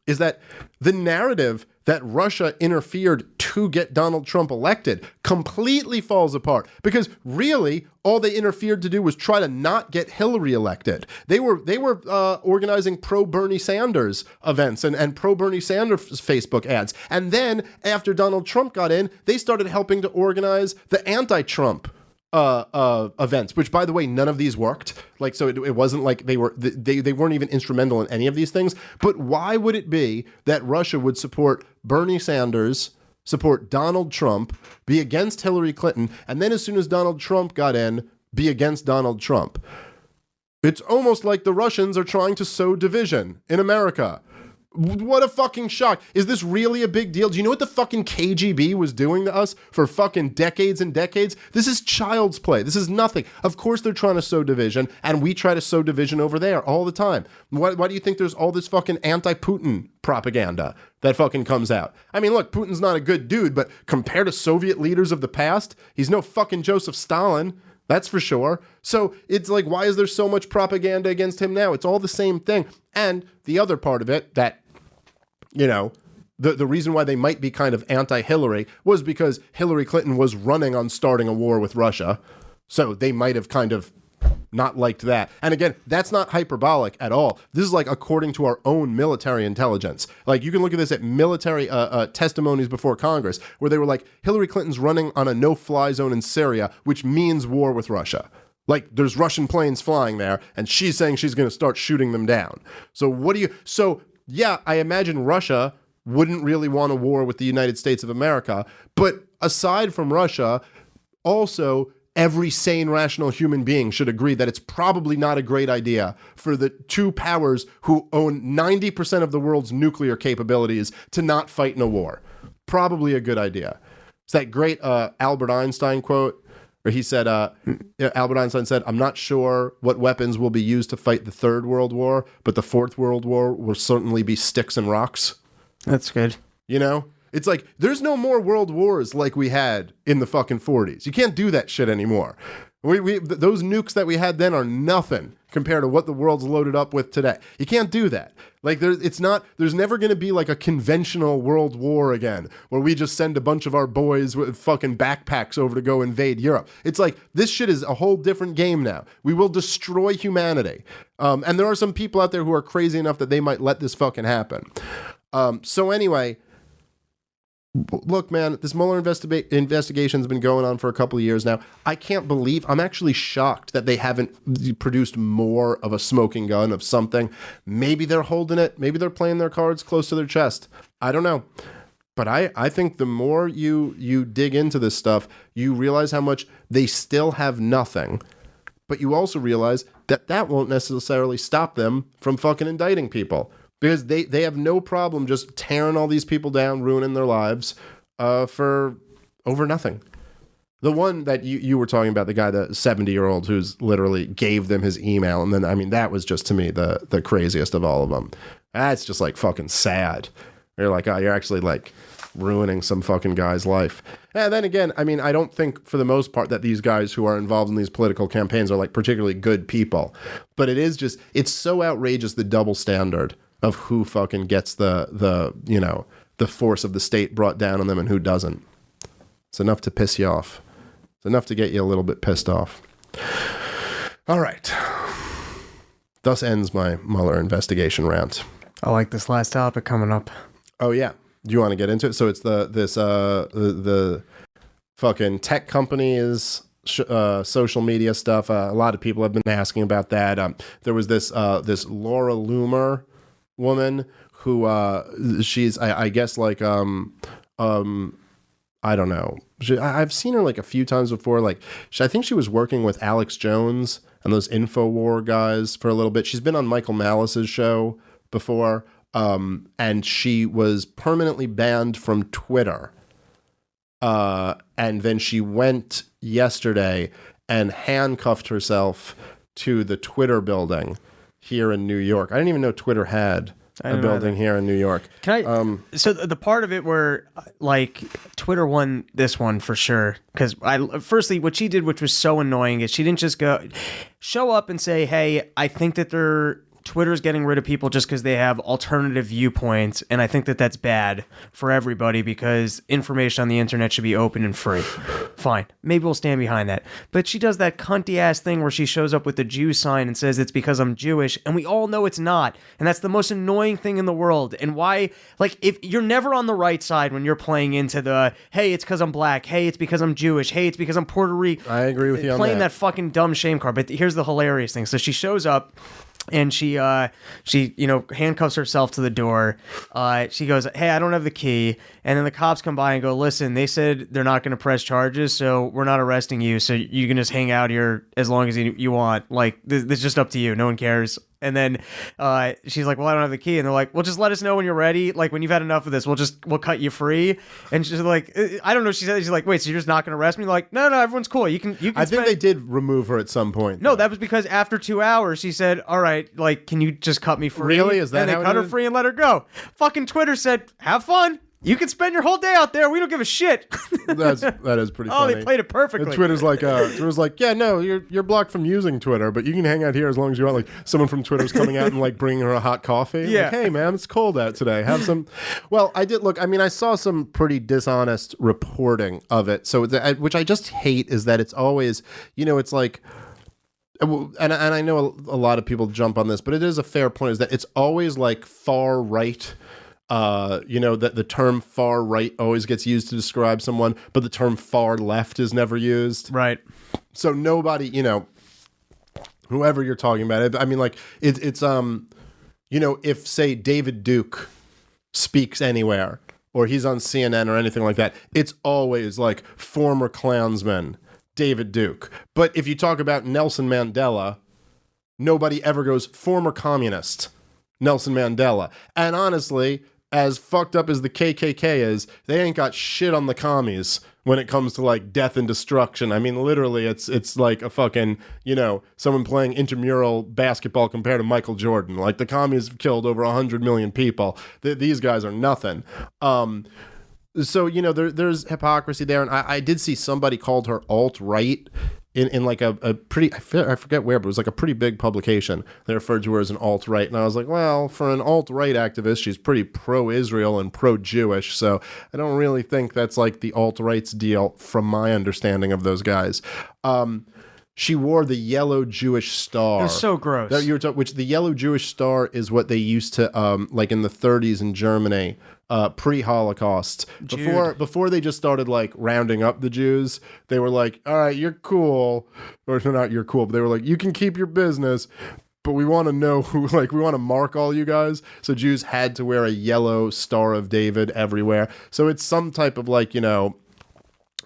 is that the narrative that Russia interfered to get Donald Trump elected completely falls apart, because really all they interfered to do was try to not get Hillary elected. They were organizing pro Bernie Sanders events and pro Bernie Sanders Facebook ads. And then after Donald Trump got in, they started helping to organize the anti-Trump events, which, by the way, none of these worked. Like, so it wasn't like they weren't even instrumental in any of these things. But why would it be that Russia would support Bernie Sanders, support Donald Trump, be against Hillary Clinton, and then as soon as Donald Trump got in, be against Donald Trump? It's almost like the Russians are trying to sow division in America. What a fucking shock. Is this really a big deal? Do you know what the fucking KGB was doing to us for fucking decades and decades? This is child's play. This is nothing. Of course they're trying to sow division, and we try to sow division over there all the time. Why do you think there's all this fucking anti-Putin propaganda that fucking comes out? I mean, look, Putin's not a good dude, but compared to Soviet leaders of the past, he's no fucking Joseph Stalin. That's for sure. So it's like, why is there so much propaganda against him now? It's all the same thing. And the other part of it that, the reason why they might be kind of anti-Hillary was because Hillary Clinton was running on starting a war with Russia. So they might have kind of not liked that. And again, that's not hyperbolic at all. This is like according to our own military intelligence. Like, you can look at this at military testimonies before Congress, where they were like, Hillary Clinton's running on a no-fly zone in Syria, which means war with Russia. Like, there's Russian planes flying there, and she's saying she's going to start shooting them down. So yeah, I imagine Russia wouldn't really want a war with the United States of America. But aside from Russia, also, every sane, rational human being should agree that it's probably not a great idea for the two powers who own 90% of the world's nuclear capabilities to not fight in a war. Probably a good idea. It's that great Albert Einstein quote where he said, Albert Einstein said, "I'm not sure what weapons will be used to fight the Third World War, but the Fourth World War will certainly be sticks and rocks." That's good. It's like, there's no more world wars like we had in the fucking 40s. You can't do that shit anymore. Those nukes that we had then are nothing compared to what the world's loaded up with today. You can't do that. Like, there's never going to be like a conventional world war again where we just send a bunch of our boys with fucking backpacks over to go invade Europe. It's like, this shit is a whole different game now. We will destroy humanity. And there are some people out there who are crazy enough that they might let this fucking happen. So anyway, Look, man, this Mueller investigation's been going on for a couple of years now. I can't believe, I'm actually shocked that they haven't produced more of a smoking gun of something. Maybe they're holding it. Maybe they're playing their cards close to their chest. I don't know. But I think the more you dig into this stuff, you realize how much they still have nothing. But you also realize that won't necessarily stop them from fucking indicting people. Because they have no problem just tearing all these people down, ruining their lives for over nothing. The one that you were talking about, the guy, the 70-year-old who's literally gave them his email. And then, I mean, that was just, to me, the craziest of all of them. That's just like fucking sad. You're like, oh, you're actually like ruining some fucking guy's life. And then again, I mean, I don't think for the most part that these guys who are involved in these political campaigns are like particularly good people. But it is just, it's so outrageous, the double standard of who fucking gets the force of the state brought down on them and who doesn't. It's enough to piss you off. It's enough to get you a little bit pissed off. All right. Thus ends my Mueller investigation rant. I like this last topic coming up. Oh yeah. Do you want to get into it? So it's the fucking tech companies, social media stuff. A lot of people have been asking about that. There was this Laura Loomer woman who she's I guess like I don't know. I've seen her like a few times before. Like I think she was working with Alex Jones and those InfoWar guys for a little bit. She's been on Michael Malice's show before. And she was permanently banned from Twitter. And then she went yesterday and handcuffed herself to the Twitter building here in New York. I didn't even know Twitter had a building here in New York. Can I? So the part of it where like Twitter won this one for sure, because firstly what she did, which was so annoying, is she didn't just show up and say, "Hey, I think that Twitter's getting rid of people just because they have alternative viewpoints, and I think that that's bad for everybody because information on the internet should be open and free." Fine. Maybe we'll stand behind that. But she does that cunty-ass thing where she shows up with the Jew sign and says it's because I'm Jewish, and we all know it's not. And that's the most annoying thing in the world. And why, like, if you're never on the right side when you're playing into the, hey, it's because I'm black, hey, it's because I'm Jewish, hey, it's because I'm Puerto Rican. I agree with you on that. Playing that fucking dumb shame card. But here's the hilarious thing. So she shows up, and she handcuffs herself to the door. She goes, "Hey, I don't have the key." And then the cops come by and go, "Listen, they said they're not going to press charges, so we're not arresting you. So you can just hang out here as long as you want. Like, this is just up to you. No one cares." And then she's like, "Well, I don't have the key." And they're like, "Well, just let us know when you're ready. Like, when you've had enough of this, we'll cut you free." And she's like, "I don't know." She said, "She's like, wait, so you're just not going to arrest me?" They're like, no, everyone's cool. You can. I think they did remove her at some point. No, that was because after 2 hours, she said, "All right, like, can you just cut me free?" Really? Is that and how they it cut her is? free and let her go. Fucking Twitter said, "Have fun. You can spend your whole day out there. We don't give a shit." That is pretty Oh, funny. they played it perfectly. And Twitter's like, yeah, no, you're blocked from using Twitter, but you can hang out here as long as you want. Like someone from Twitter's coming out and like bringing her a hot coffee. Yeah. Like, hey man, it's cold out today. Have some. Well, I did look. I mean, I saw some pretty dishonest reporting of it. So, which I just hate is that it's always, it's like. And I know a lot of people jump on this, but it is a fair point. Is that it's always like far right. That the term far right always gets used to describe someone, but the term far left is never used. Right. So nobody, whoever you're talking about, I mean, like it's if say David Duke speaks anywhere or he's on CNN or anything like that, it's always like former Klansman David Duke. But if you talk about Nelson Mandela, nobody ever goes former communist Nelson Mandela. And honestly, as fucked up as the KKK is, they ain't got shit on the commies when it comes to like death and destruction. I mean, literally, it's like a fucking, someone playing intramural basketball compared to Michael Jordan. Like the commies have killed over 100 million people. These guys are nothing. So, there's hypocrisy there. And I did see somebody called her alt-right in like a pretty, I forget where, but it was like a pretty big publication. They referred to her as an alt-right. And I was like, well, for an alt-right activist, she's pretty pro-Israel and pro-Jewish. So I don't really think that's like the alt-right's deal from my understanding of those guys. She wore the yellow Jewish star. It was so gross. That you were which the yellow Jewish star is what they used to, like in the 30s in Germany, pre-Holocaust. Before they just started like rounding up the Jews, they were like, all right, you're cool. Or not you're cool, but they were like, you can keep your business, but we want to know who, like, we want to mark all you guys. So Jews had to wear a yellow Star of David everywhere. So it's some type of like, you know,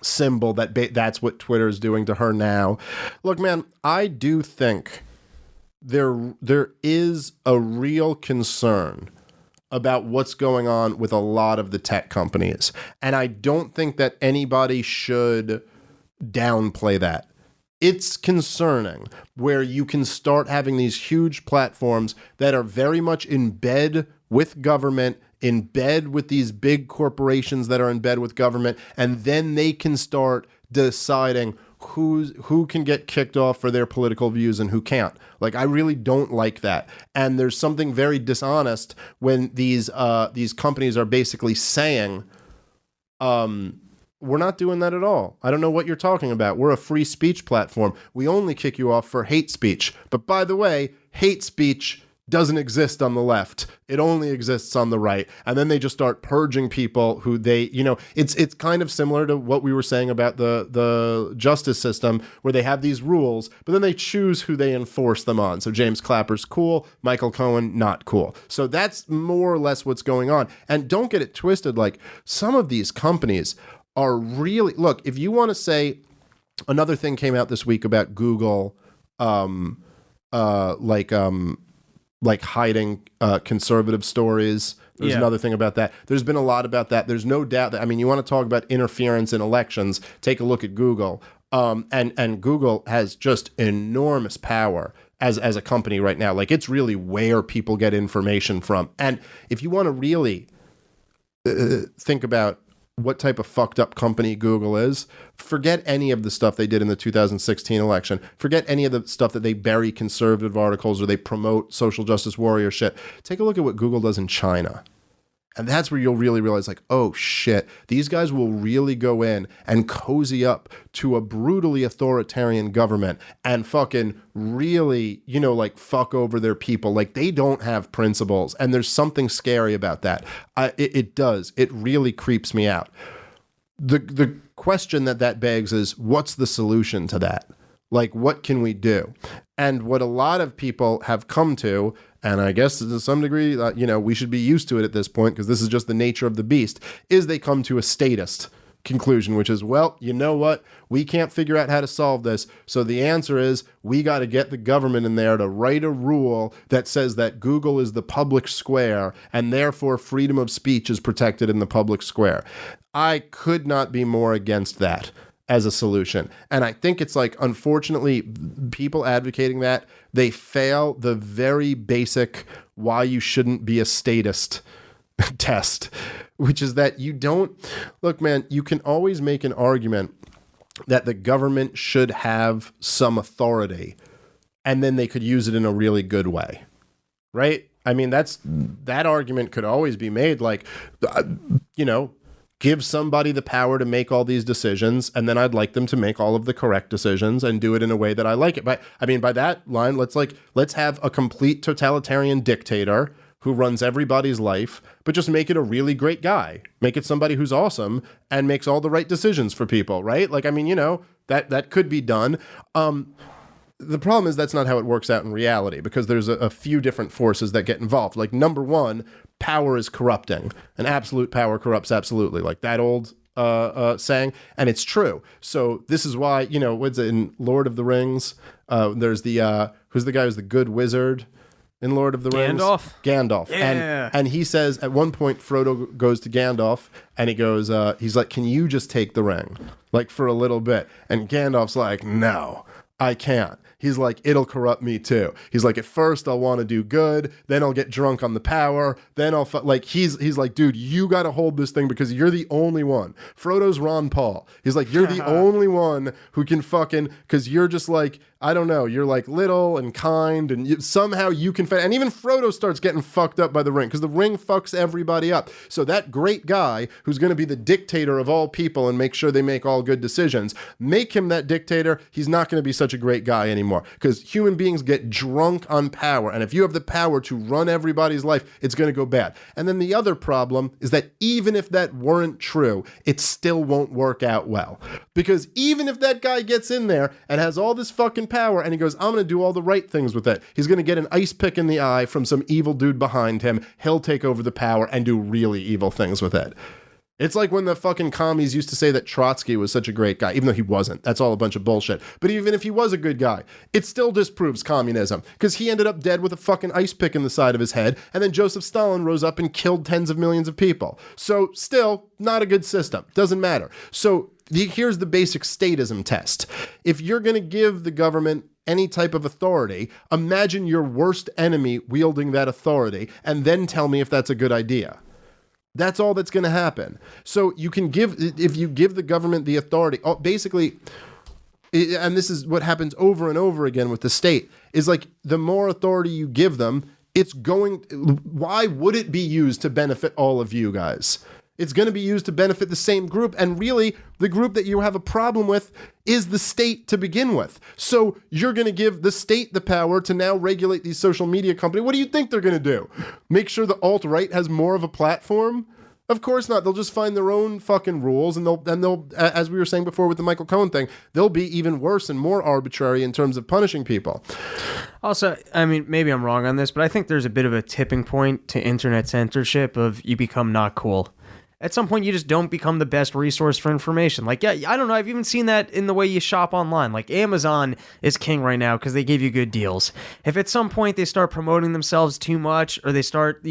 symbol that's what Twitter's doing to her now. Look, man, I do think there is a real concern about what's going on with a lot of the tech companies. And I don't think that anybody should downplay that. It's concerning where you can start having these huge platforms that are very much in bed with government, in bed with these big corporations that are in bed with government, and then they can start deciding who can get kicked off for their political views and who can't. Like, I really don't like that. And there's something very dishonest when these companies are basically saying, we're not doing that at all. I don't know what you're talking about. We're a free speech platform. We only kick you off for hate speech. But by the way, hate speech doesn't exist on the left. It only exists on the right. And then they just start purging people who they, you know, it's kind of similar to what we were saying about the justice system, where they have these rules, but then they choose who they enforce them on. So James Clapper's cool, Michael Cohen not cool. So that's more or less what's going on. And don't get it twisted, like some of these companies are really, look, if you want to say, another thing came out this week about Google, like hiding conservative stories. There's another thing about that. There's been a lot about that. There's no doubt that, I mean, you want to talk about interference in elections, take a look at Google. And Google has just enormous power as a company right now. Like, it's really where people get information from. And if you want to really think about what type of fucked up company Google is, forget any of the stuff they did in the 2016 election. Forget any of the stuff that they bury conservative articles or they promote social justice warrior shit. Take a look at what Google does in China. And that's where you'll really realize, like, oh shit, these guys will really go in and cozy up to a brutally authoritarian government and fucking really, you know, like fuck over their people. Like, they don't have principles. And there's something scary about that. It does. It really creeps me out. The question that begs is, what's the solution to that? Like, what can we do? And what a lot of people have come to, and I guess to some degree, you know, we should be used to it at this point because this is just the nature of the beast, is they come to a statist conclusion, which is, well, you know what? We can't figure out how to solve this. So the answer is we got to get the government in there to write a rule that says that Google is the public square and therefore freedom of speech is protected in the public square. I could not be more against that as a solution. And I think it's like, unfortunately, people advocating that, they fail the very basic why you shouldn't be a statist test, which is that you don't, look, man, you can always make an argument that the government should have some authority and then they could use it in a really good way, right? I mean, that argument could always be made, like, you know, give somebody the power to make all these decisions, and then I'd like them to make all of the correct decisions and do it in a way that I like it. But I mean, by that line, let's have a complete totalitarian dictator who runs everybody's life, but just make it a really great guy. Make it somebody who's awesome and makes all the right decisions for people, right? Like, I mean, you know, that could be done. The problem is that's not how it works out in reality, because there's a few different forces that get involved. Like, number one, power is corrupting, and absolute power corrupts absolutely, like that old saying, and it's true. So this is why, you know, what's it in Lord of the Rings? There's the who's the guy who's the good wizard in Lord of the Rings? Gandalf. Yeah. And he says at one point, Frodo goes to Gandalf and he goes, he's like, can you just take the ring, like, for a little bit? And Gandalf's like, no, I can't. He's like, it'll corrupt me too. He's like, at first I'll want to do good, then I'll get drunk on the power, then I'll like, he's like, dude, you got to hold this thing because you're the only one. Frodo's Ron Paul. He's like, you're the only one who can fucking, because you're just like, I don't know, you're like little and kind, and somehow you can, and even Frodo starts getting fucked up by the ring, because the ring fucks everybody up. So that great guy who's going to be the dictator of all people and make sure they make all good decisions, make him that dictator, he's not going to be such a great guy anymore, because human beings get drunk on power, and if you have the power to run everybody's life, it's going to go bad. And then the other problem is that even if that weren't true, it still won't work out well, because even if that guy gets in there and has all this fucking power and he goes, I'm going to do all the right things with it, he's going to get an ice pick in the eye from some evil dude behind him. He'll take over the power and do really evil things with it. It's like when the fucking commies used to say that Trotsky was such a great guy, even though he wasn't. That's all a bunch of bullshit. But even if he was a good guy, it still disproves communism, because he ended up dead with a fucking ice pick in the side of his head, and then Joseph Stalin rose up and killed tens of millions of people. So still, not a good system. Doesn't matter. So here's the basic statism test. If you're going to give the government any type of authority, imagine your worst enemy wielding that authority, and then tell me if that's a good idea. That's all that's going to happen. So you can if you give the government the authority, basically, and this is what happens over and over again with the state, is like the more authority you give them, why would it be used to benefit all of you guys? It's going to be used to benefit the same group, and really, the group that you have a problem with is the state to begin with. So you're going to give the state the power to now regulate these social media companies. What do you think they're going to do? Make sure the alt-right has more of a platform? Of course not. They'll just find their own fucking rules, and they'll, as we were saying before with the Michael Cohen thing, they'll be even worse and more arbitrary in terms of punishing people. Also, I mean, maybe I'm wrong on this, but I think there's a bit of a tipping point to internet censorship of you become not cool. At some point, you just don't become the best resource for information. Like, yeah, I don't know. I've even seen that in the way you shop online. Like, Amazon is king right now because they give you good deals. If at some point they start promoting themselves too much, or they start,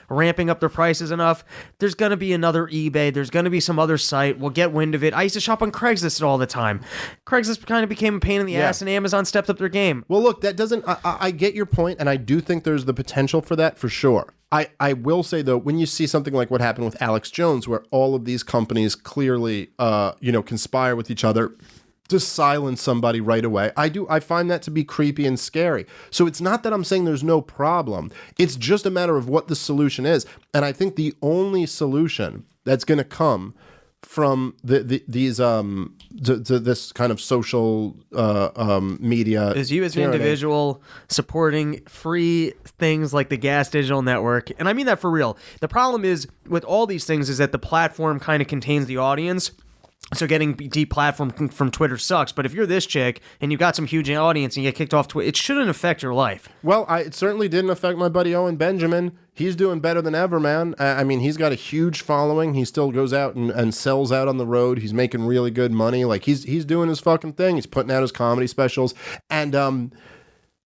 ramping up their prices enough, there's going to be another eBay. There's going to be some other site. We'll get wind of it. I used to shop on Craigslist all the time. Craigslist kind of became a pain in the ass, and Amazon stepped up their game. Well, look, that doesn't... I get your point, and I do think there's the potential for that, for sure. I will say, though, when you see something like what happened with Alex Jones, where all of these companies clearly, conspire with each other to silence somebody right away, I find that to be creepy and scary. So it's not that I'm saying there's no problem. It's just a matter of what the solution is. And I think the only solution that's going to come from this kind of social media is you as an individual supporting free things like the Gas Digital Network. And I mean that for real. The problem is with all these things is that the platform kind of contains the audience. So getting deplatformed from Twitter sucks, but if you're this chick and you got some huge audience and you get kicked off Twitter, it shouldn't affect your life. Well, it certainly didn't affect my buddy Owen Benjamin. He's doing better than ever, man. I mean, he's got a huge following. He still goes out and sells out on the road. He's making really good money. Like, he's doing his fucking thing. He's putting out his comedy specials. And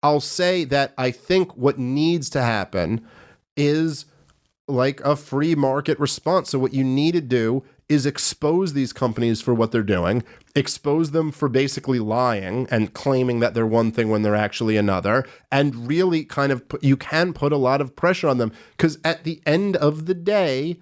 I'll say that I think what needs to happen is like a free market response. So what you need to do is expose these companies for what they're doing, expose them for basically lying and claiming that they're one thing when they're actually another, and really kind of you can put a lot of pressure on them, because at the end of the day,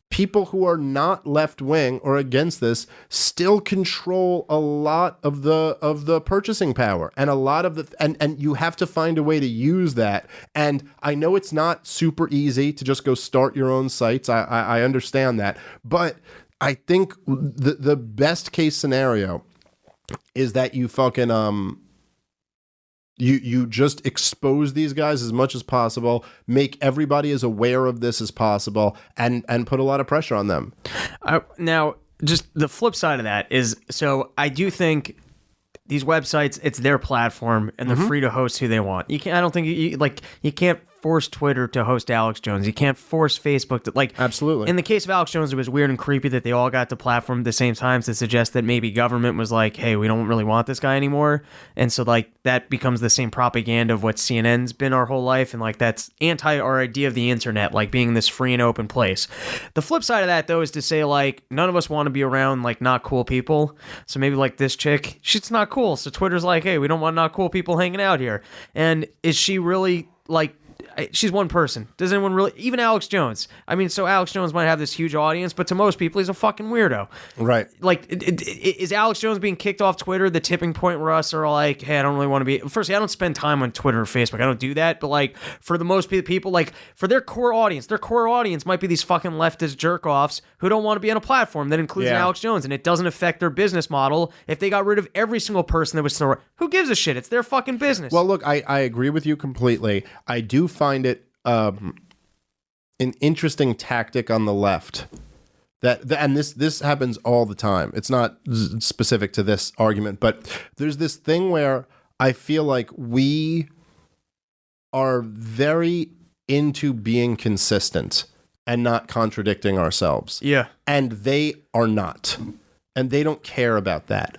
people who are not left-wing or against this still control a lot of the purchasing power, and a lot of the and you have to find a way to use that. And I know it's not super easy to just go start your own sites. I understand that, but I think the best case scenario is that you fucking you just expose these guys as much as possible, make everybody as aware of this as possible, and put a lot of pressure on them. Now, just the flip side of that is, so I do think these websites, it's their platform, and they're free to host who they want. I don't think you can't force Twitter to host Alex Jones. You can't force Facebook to, absolutely. In the case of Alex Jones, it was weird and creepy that they all got the platform at the same time to suggest that maybe government was like, hey, we don't really want this guy anymore. And so that becomes the same propaganda of what CNN's been our whole life. And that's anti our idea of the internet, being this free and open place. The flip side of that, though, is to say none of us want to be around not cool people. So maybe this chick, she's not cool. So Twitter's like, hey, we don't want not cool people hanging out here. And is she really she's one person. Does anyone really? Even Alex Jones. I mean, so Alex Jones might have this huge audience, but to most people, he's a fucking weirdo. Right. Like, is Alex Jones being kicked off Twitter the tipping point where us are like, hey, I don't really want to be. Firstly, I don't spend time on Twitter or Facebook. I don't do that. But like, for the most people, like for their core audience might be these fucking leftist jerk offs who don't want to be on a platform that includes an Alex Jones, and it doesn't affect their business model if they got rid of every single person that was still. Who gives a shit? It's their fucking business. Well, look, I agree with you completely. I do find it an interesting tactic on the left and this happens all the time. It's not specific to this argument, but there's this thing where I feel like we are very into being consistent and not contradicting ourselves. Yeah. And they are not. And they don't care about that.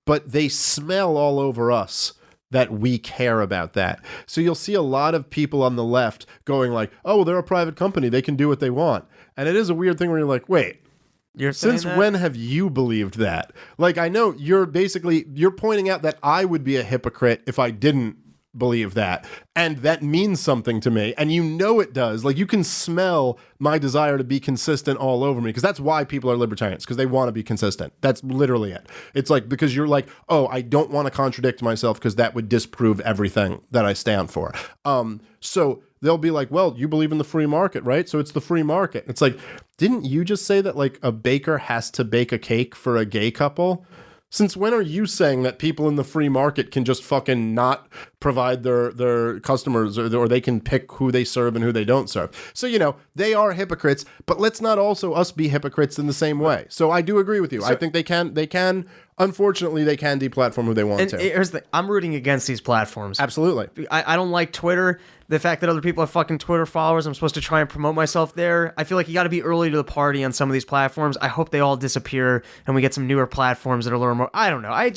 But they smell all over us that we care about that. So you'll see a lot of people on the left going like, oh, they're a private company. They can do what they want. And it is a weird thing where you're like, wait, since when have you believed that? Like, I know you're pointing out that I would be a hypocrite if I didn't believe that. And that means something to me. And you know it does. Like, you can smell my desire to be consistent all over me, because that's why people are libertarians, because they want to be consistent. That's literally it. It's like, because you're like, oh, I don't want to contradict myself because that would disprove everything that I stand for. So they'll be like, well, you believe in the free market, right? So it's the free market. It's like, didn't you just say that like a baker has to bake a cake for a gay couple? Since when are you saying that people in the free market can just fucking not provide their customers, or they can pick who they serve and who they don't serve? So, you know, they are hypocrites, but let's not also us be hypocrites in the same way. So I do agree with you. I think they can, unfortunately, they can deplatform who they want to. Here's the thing. I'm rooting against these platforms. Absolutely. I don't like Twitter. The fact that other people have fucking Twitter followers, I'm supposed to try and promote myself there. I feel like you got to be early to the party on some of these platforms. I hope they all disappear and we get some newer platforms that are a little more. I don't know. I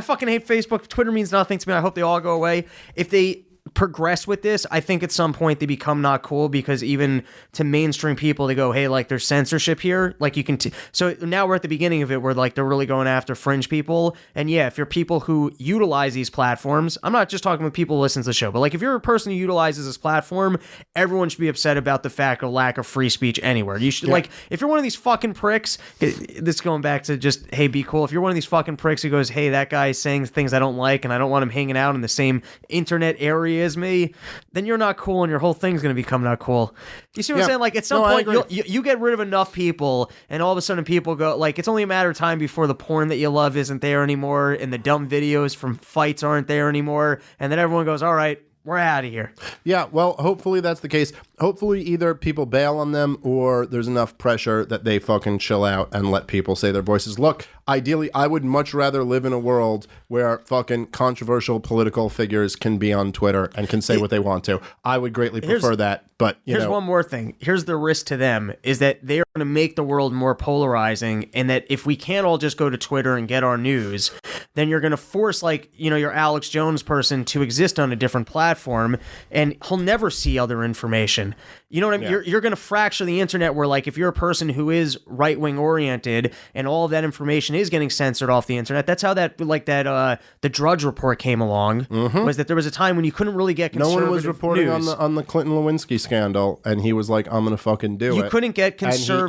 fucking hate Facebook. Twitter means nothing to me. I hope they all go away. If they progress with this, I think at some point they become not cool, because even to mainstream people, they go, hey, like, there's censorship here. Like, you can so now we're at the beginning of it where like they're really going after fringe people. And yeah, if you're people who utilize these platforms, I'm not just talking with people who listen to the show, but like if you're a person who utilizes this platform, everyone should be upset about the fact of lack of free speech anywhere. You should like, if you're one of these fucking pricks, this going back to just, hey, be cool. If you're one of these fucking pricks who goes, hey, that guy's saying things I don't like and I don't want him hanging out in the same internet area as me, then you're not cool and your whole thing's going to become not cool. You see what I'm saying? Like, at some point, you get rid of enough people and all of a sudden people go, like, it's only a matter of time before the porn that you love isn't there anymore and the dumb videos from fights aren't there anymore, and then everyone goes, all right, we're out of here. Yeah, well, hopefully that's the case. Hopefully either people bail on them or there's enough pressure that they fucking chill out and let people say their voices. Look, ideally, I would much rather live in a world where fucking controversial political figures can be on Twitter and can say what they want to. I would greatly prefer that, but here's one more thing. Here's the risk to them, is that they're going to make the world more polarizing, and that if we can't all just go to Twitter and get our news, then you're going to force, like, you know, your Alex Jones person to exist on a different platform, and he'll never see other information. You know what I mean? Yeah. You're going to fracture the internet where, like, if you're a person who is right-wing oriented and all of that information is getting censored off the internet, that's how that, like, that the Drudge Report came along, was that there was a time when you couldn't really get conservative no one was reporting news. on the Clinton Lewinsky scandal, and he was like, I'm going to fucking do it. You couldn't get conservative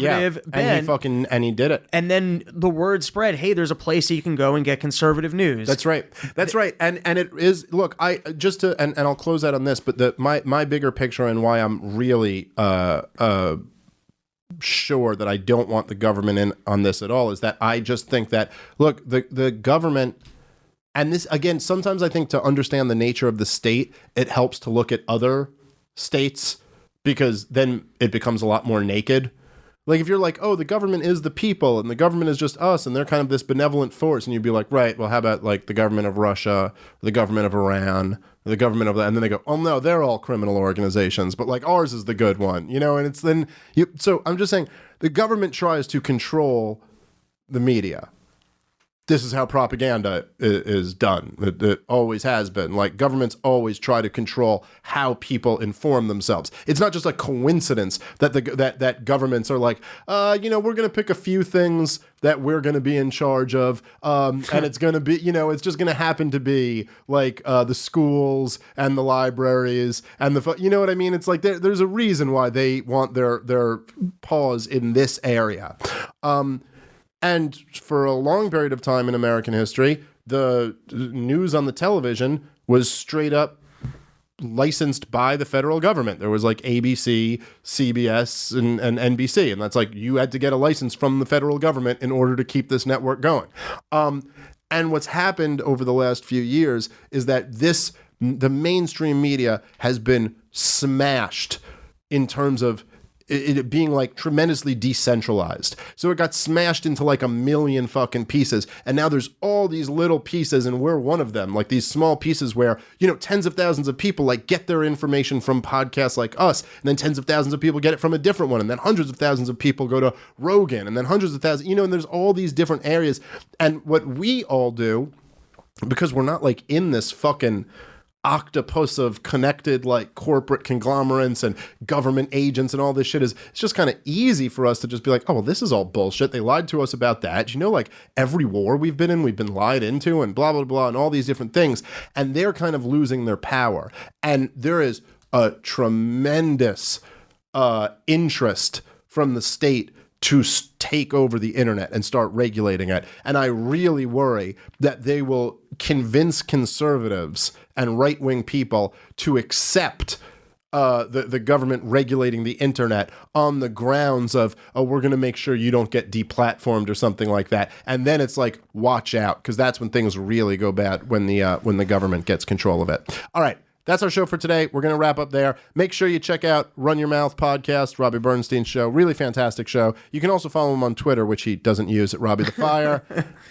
and he did it. And then the word spread, hey, there's a place that you can go and get conservative news. That's right. That's right. And it is, look, and I'll close out on this, but my bigger picture and why I'm really sure that I don't want the government in on this at all is that I just think that, look, the government, and this, again, sometimes I think to understand the nature of the state, it helps to look at other states, because then it becomes a lot more naked. Like, if you're like, oh, the government is the people and the government is just us and they're kind of this benevolent force, and you'd be like, right, well, how about like the government of Russia, or the government of Iran, or the government of, and then they go, oh no, they're all criminal organizations, but like ours is the good one, you know? And it's then so I'm just saying the government tries to control the media. this is how propaganda is done. It always has been. Like, governments always try to control how people inform themselves. It's not just a coincidence that that governments are like, we're going to pick a few things that we're going to be in charge of, and it's going to be, it's just going to happen to be like the schools and the libraries and you know what I mean? It's like there's a reason why they want their paws in this area. And for a long period of time in American history, the news on the television was straight up licensed by the federal government. There was like ABC, CBS, and NBC. And that's like, you had to get a license from the federal government in order to keep this network going. And what's happened over the last few years is that the mainstream media has been smashed in terms of it being like tremendously decentralized. So it got smashed into like a million fucking pieces. And now there's all these little pieces, and we're one of them, like these small pieces where, tens of thousands of people like get their information from podcasts like us. And then tens of thousands of people get it from a different one. And then hundreds of thousands of people go to Rogan. And then hundreds of thousands, and there's all these different areas. And what we all do, because we're not like in this fucking octopus of connected like corporate conglomerates and government agents and all this shit, it's just kind of easy for us to just be like, oh, well, this is all bullshit. They lied to us about that. Like every war we've been been lied into and blah, blah, blah, and all these different things. And they're kind of losing their power. And there is a tremendous interest from the state to take over the internet and start regulating it. And I really worry that they will convince conservatives and right-wing people to accept the government regulating the internet on the grounds of, we're going to make sure you don't get deplatformed or something like that. And then it's like, watch out, because that's when things really go bad, when the government gets control of it. All right. That's our show for today. We're going to wrap up there. Make sure you check out Run Your Mouth podcast, Robbie Bernstein's show. Really fantastic show. You can also follow him on Twitter, which he doesn't use, at Robbie the Fire.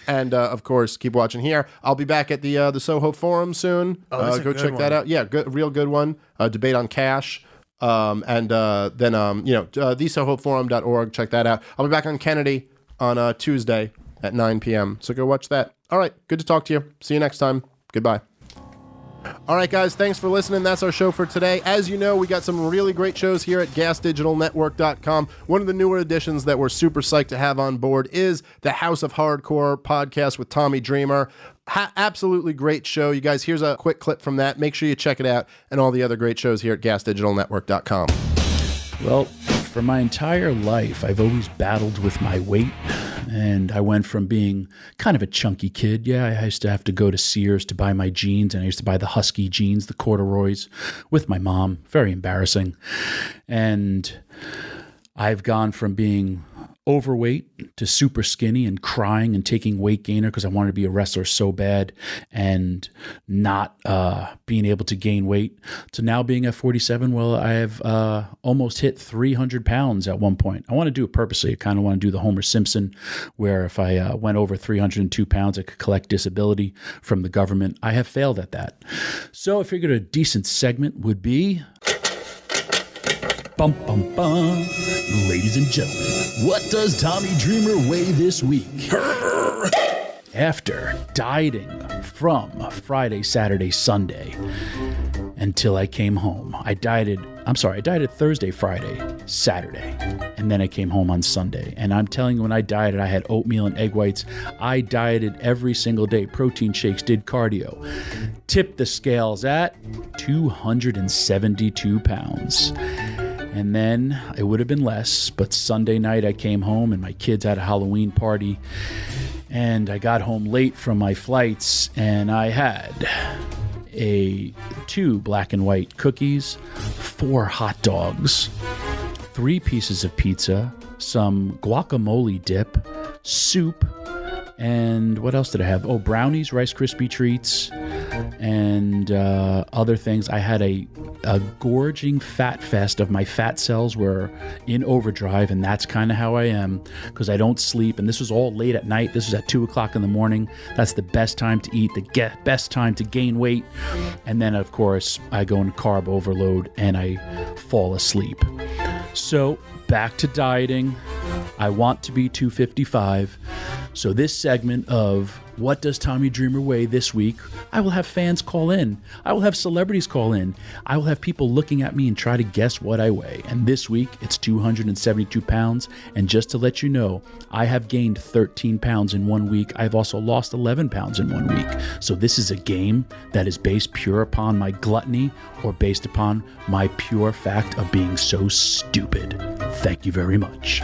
And, of course, keep watching here. I'll be back at the Soho Forum soon. Go check that out. Yeah, real good one. Debate on cash. TheSohoForum.org. Check that out. I'll be back on Kennedy on Tuesday at 9 p.m. So go watch that. All right. Good to talk to you. See you next time. Goodbye. All right, guys, thanks for listening. That's our show for today. As you know, we got some really great shows here at GasDigitalNetwork.com. One of the newer additions that we're super psyched to have on board is the House of Hardcore podcast with Tommy Dreamer. Absolutely great show. You guys, here's a quick clip from that. Make sure you check it out, and all the other great shows here at GasDigitalNetwork.com. Well, for my entire life, I've always battled with my weight. And I went from being kind of a chunky kid. Yeah, I used to have to go to Sears to buy my jeans, and I used to buy the Husky jeans, the corduroys, with my mom. Very embarrassing. And I've gone from being overweight to super skinny and crying and taking weight gainer because I wanted to be a wrestler so bad and not being able to gain weight, to now being at 47. Well, I have almost hit 300 pounds at one point. I want to do it purposely. I kind of want to do the Homer Simpson, where if I went over 302 pounds, I could collect disability from the government. I have failed at that. So I figured a decent segment would be... Bum, bum, bum. Ladies and gentlemen, what does Tommy Dreamer weigh this week? After dieting from Friday, Saturday, Sunday until I came home. I dieted Thursday, Friday, Saturday, and then I came home on Sunday. And I'm telling you, when I dieted, I had oatmeal and egg whites. I dieted every single day, protein shakes, did cardio. Tipped the scales at 272 pounds. And then it would have been less, but Sunday night I came home and my kids had a Halloween party, and I got home late from my flights, and I had 2 black and white cookies, 4 hot dogs, 3 pieces of pizza, some guacamole dip, soup, and what else did I have? Oh, brownies, Rice Krispie treats, and other things. I had a gorging fat fest of my fat cells were in overdrive, and that's kind of how I am, because I don't sleep, and this was all late at night. This was at 2 o'clock in the morning. That's the best time to eat, the best time to gain weight, and then, of course, I go into carb overload, and I fall asleep. So, back to dieting. I want to be 255. So this segment of What Does Tommy Dreamer Weigh this week, I will have fans call in. I will have celebrities call in. I will have people looking at me and try to guess what I weigh. And this week, it's 272 pounds. And just to let you know, I have gained 13 pounds in 1 week. I've also lost 11 pounds in 1 week. So this is a game that is based pure upon my gluttony or based upon my pure fact of being so stupid. Thank you very much.